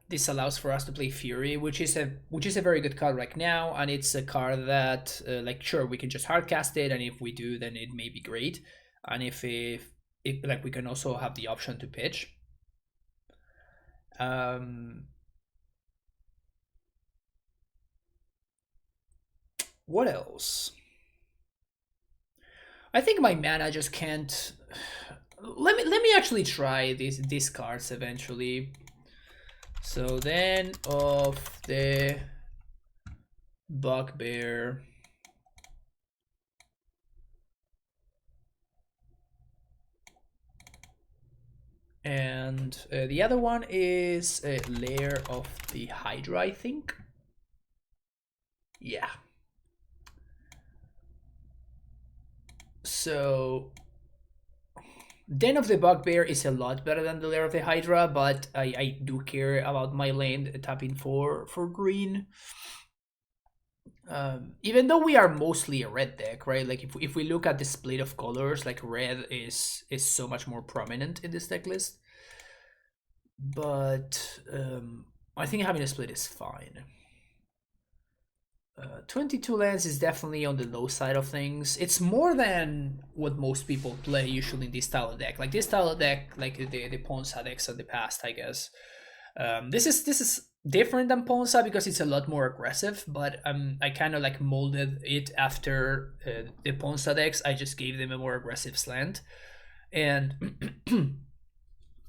This allows for us to play Fury, which is a very good card right now, and it's a card that like sure we can just hardcast it, and if we do, then it may be great, and if like we can also have the option to pitch. What else? I think my mana just can't. Let me actually try these cards eventually. So then of the Bugbear. And the other one is a Lair of the Hydra, I think. Yeah. So Den of the Bugbear is a lot better than the Lair of the Hydra, but I do care about my land tapping for green. Even though we are mostly a red deck, right? Like if we look at the split of colors, like red is so much more prominent in this deck list. But I think having a split is fine. 22 lands is definitely on the low side of things. It's more than what most people play usually in this style of deck. Like this style of deck, like the Ponza decks of the past, I guess. This is different than Ponza because it's a lot more aggressive, but I kind of like molded it after the Ponza decks. I just gave them a more aggressive slant. And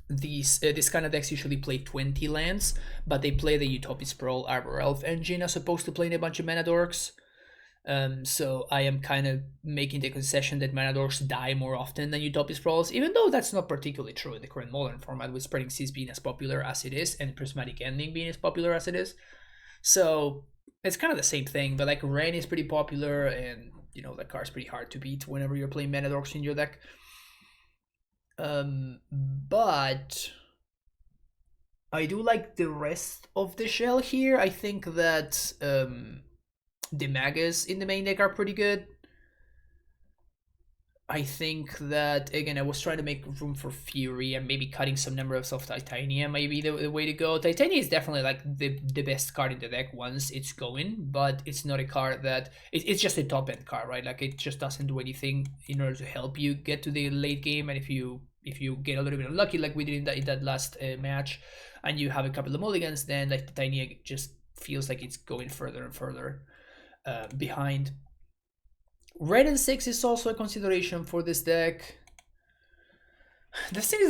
these kind of decks usually play 20 lands, but they play the Utopia Sprawl Arbor Elf engine as opposed to playing a bunch of Mana Dorks. So I am kind of making the concession that Mana Dorks die more often than Utopia Sprawls, even though that's not particularly true in the current modern format, with Spreading Seas being as popular as it is and Prismatic Ending being as popular as it is. So it's kind of the same thing, but like Rain is pretty popular, and you know that card's pretty hard to beat whenever you're playing Mana Dorks in your deck. But I do like the rest of the shell here. I think that the Magus in the main deck are pretty good. I think that again I was trying to make room for Fury and maybe cutting some numbers of Titania might be the way to go. Titania is definitely like the best card in the deck once it's going, but it's not a card that it's just a top end card, right? Like it just doesn't do anything in order to help you get to the late game. And if you get a little bit unlucky like we did in that last match, and you have a couple of mulligans, then like Titania just feels like it's going further and further behind. Red and 6 is also a consideration for this deck. The thing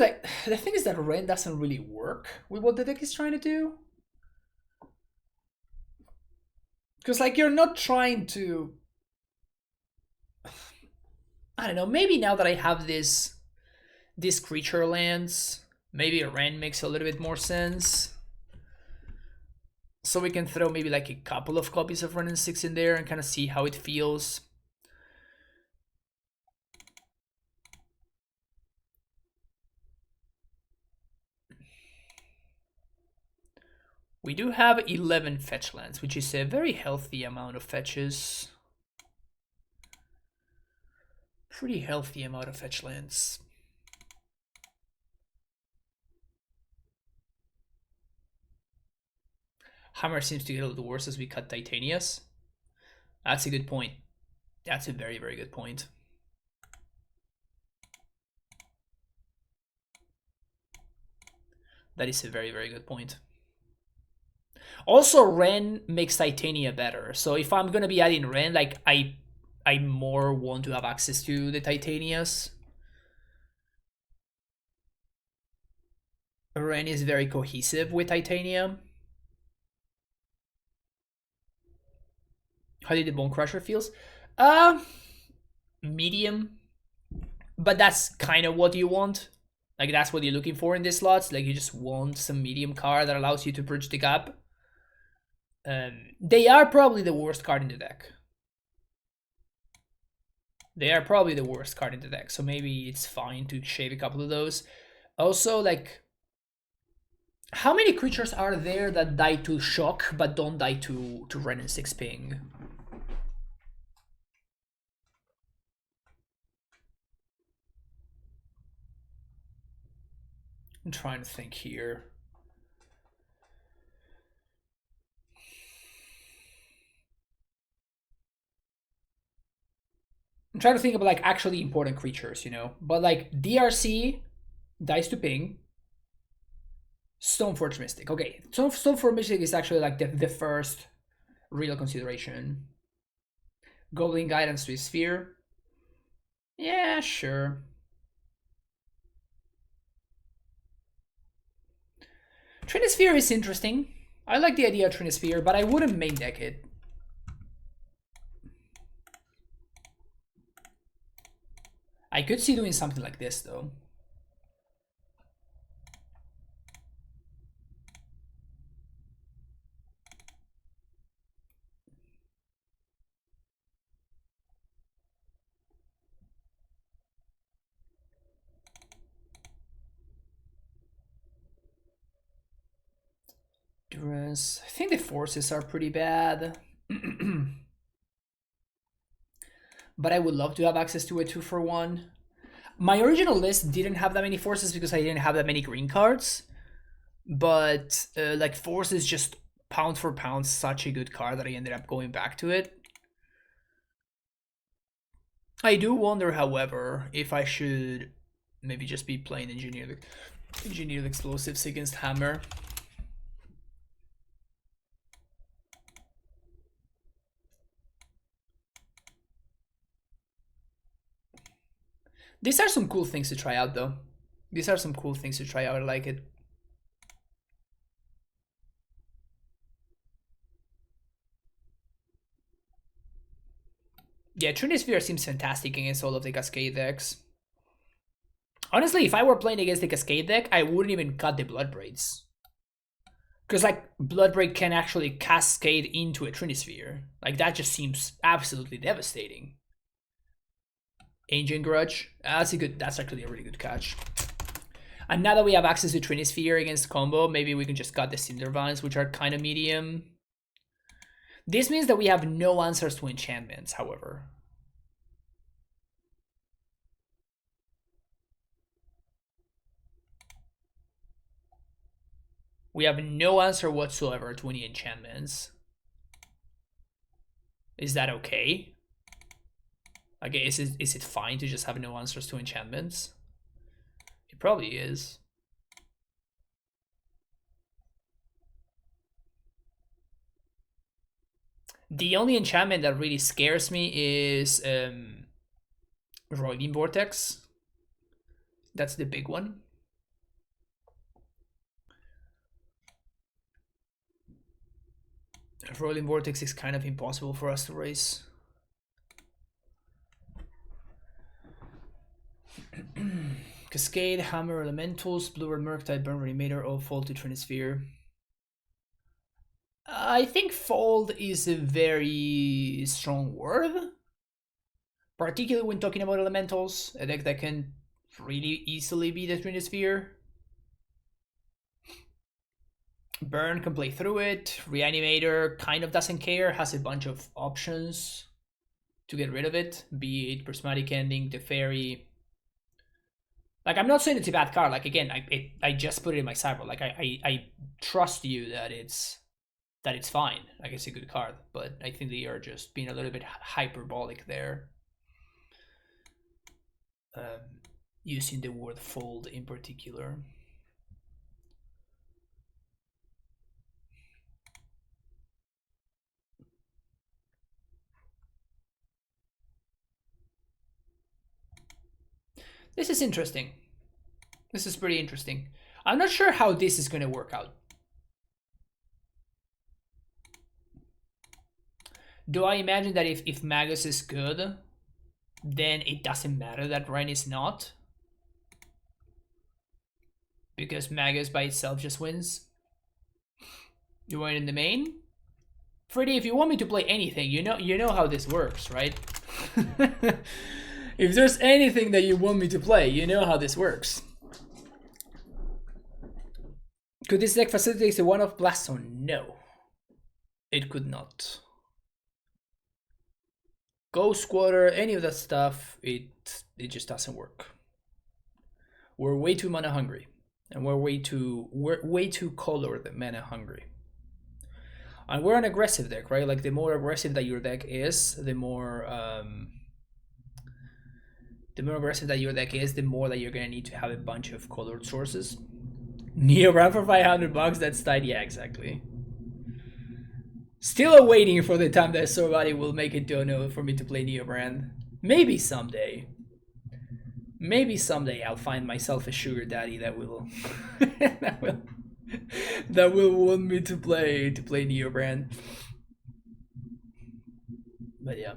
is that red doesn't really work with what the deck is trying to do. Because like you're not trying to, I don't know, maybe now that I have this creature lands, maybe a red makes a little bit more sense. So we can throw maybe like a couple of copies of Red and 6 in there and kind of see how it feels. We do have 11 fetch lands, which is a very healthy amount of fetches. Pretty healthy amount of fetch lands. Hammer seems to get a little worse as we cut Titanias. That's a good point. That's a very, very good point. That is a very, very good point. Also, Ren makes Titania better. So if I'm gonna be adding Ren, like I more want to have access to the Titanias. Ren is very cohesive with Titania. How did the Bone Crusher feels? Medium. But that's kind of what you want. Like that's what you're looking for in these slots. Like you just want some medium card that allows you to bridge the gap. They are probably the worst card in the deck. They are probably the worst card in the deck, so maybe it's fine to shave a couple of those. Also, like, how many creatures are there that die to shock but don't die to Ren and 6 ping? I'm trying to think here. I'm trying to think about like actually important creatures, you know. But like DRC dies to ping. Stoneforge Mystic. Okay, Stoneforge Mystic is actually like the first real consideration. Goblin Guidance to Sphere. Yeah, sure. Trinisphere is interesting. I like the idea of Trinisphere, but I wouldn't main deck it. I could see doing something like this though. Duress. I think the forces are pretty bad. But I would love to have access to a 2-for-1. My original list didn't have that many forces because I didn't have that many green cards. But like force is just pound for pound such a good card that I ended up going back to it. I do wonder, however, if I should maybe just be playing engineered explosives against Hammer. These are some cool things to try out, though. These are some cool things to try out. I like it. Yeah, Trinisphere seems fantastic against all of the Cascade decks. Honestly, if I were playing against the Cascade deck, I wouldn't even cut the Bloodbraids. Because, like, Bloodbraid can actually cascade into a Trinisphere. Like, that just seems absolutely devastating. Ancient Grudge. That's actually a really good catch. And now that we have access to Trinisphere against combo, maybe we can just cut the Cindervines, which are kind of medium. This means that we have no answers to enchantments, however. We have no answer whatsoever to any enchantments. Is that okay? Like, is it fine to just have no answers to enchantments? It probably is. The only enchantment that really scares me is Roiling Vortex. That's the big one. Roiling Vortex is kind of impossible for us to race. Cascade, Hammer, Elementals, Blue Red Murktide, Burn Reanimator, all Fold to Trinisphere. I think Fold is a very strong word. Particularly when talking about Elementals, a deck that can really easily beat the Trinisphere. Burn can play through it. Reanimator kind of doesn't care, has a bunch of options to get rid of it, be it Prismatic Ending, Teferi. Like, I'm not saying it's a bad card. Like, again, I just put it in my sideboard. Like, I trust you that it's fine. Like, it's a good card, but I think they are just being a little bit hyperbolic there. Using the word fold in particular. This is interesting. This is pretty interesting. I'm not sure how this is going to work out. Do I imagine that if Magus is good, then it doesn't matter that Ren is not? Because Magus by itself just wins? You want it in the main? Freddy, if you want me to play anything, you know how this works, right? If there's anything that you want me to play, you know how this works. Could this deck facilitate the one-off Blast Zone? No. It could not. Ghost Squatter, any of that stuff, it just doesn't work. We're way too mana hungry. And we're way too colored mana hungry. And we're an aggressive deck, right? Like, the more aggressive that your deck is, the more aggressive that your deck is, the more that you're gonna need to have a bunch of colored sources. Neo Brand for $500, that's tight. Yeah, exactly. Still waiting for the time that somebody will make a dono for me to play Neo Brand. Maybe someday. Maybe someday I'll find myself a sugar daddy that will that will want me to play Neo Brand. But yeah.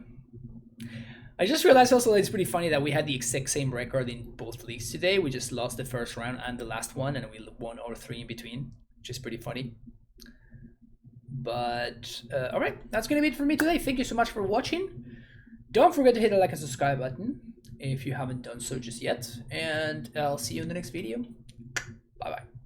I just realized also that it's pretty funny that we had the exact same record in both leagues today. We just lost the first round and the last one, and we won all three in between, which is pretty funny. But all right, that's gonna be it for me today. Thank you so much for watching. Don't forget to hit the like and subscribe button if you haven't done so just yet, and I'll see you in the next video. Bye bye.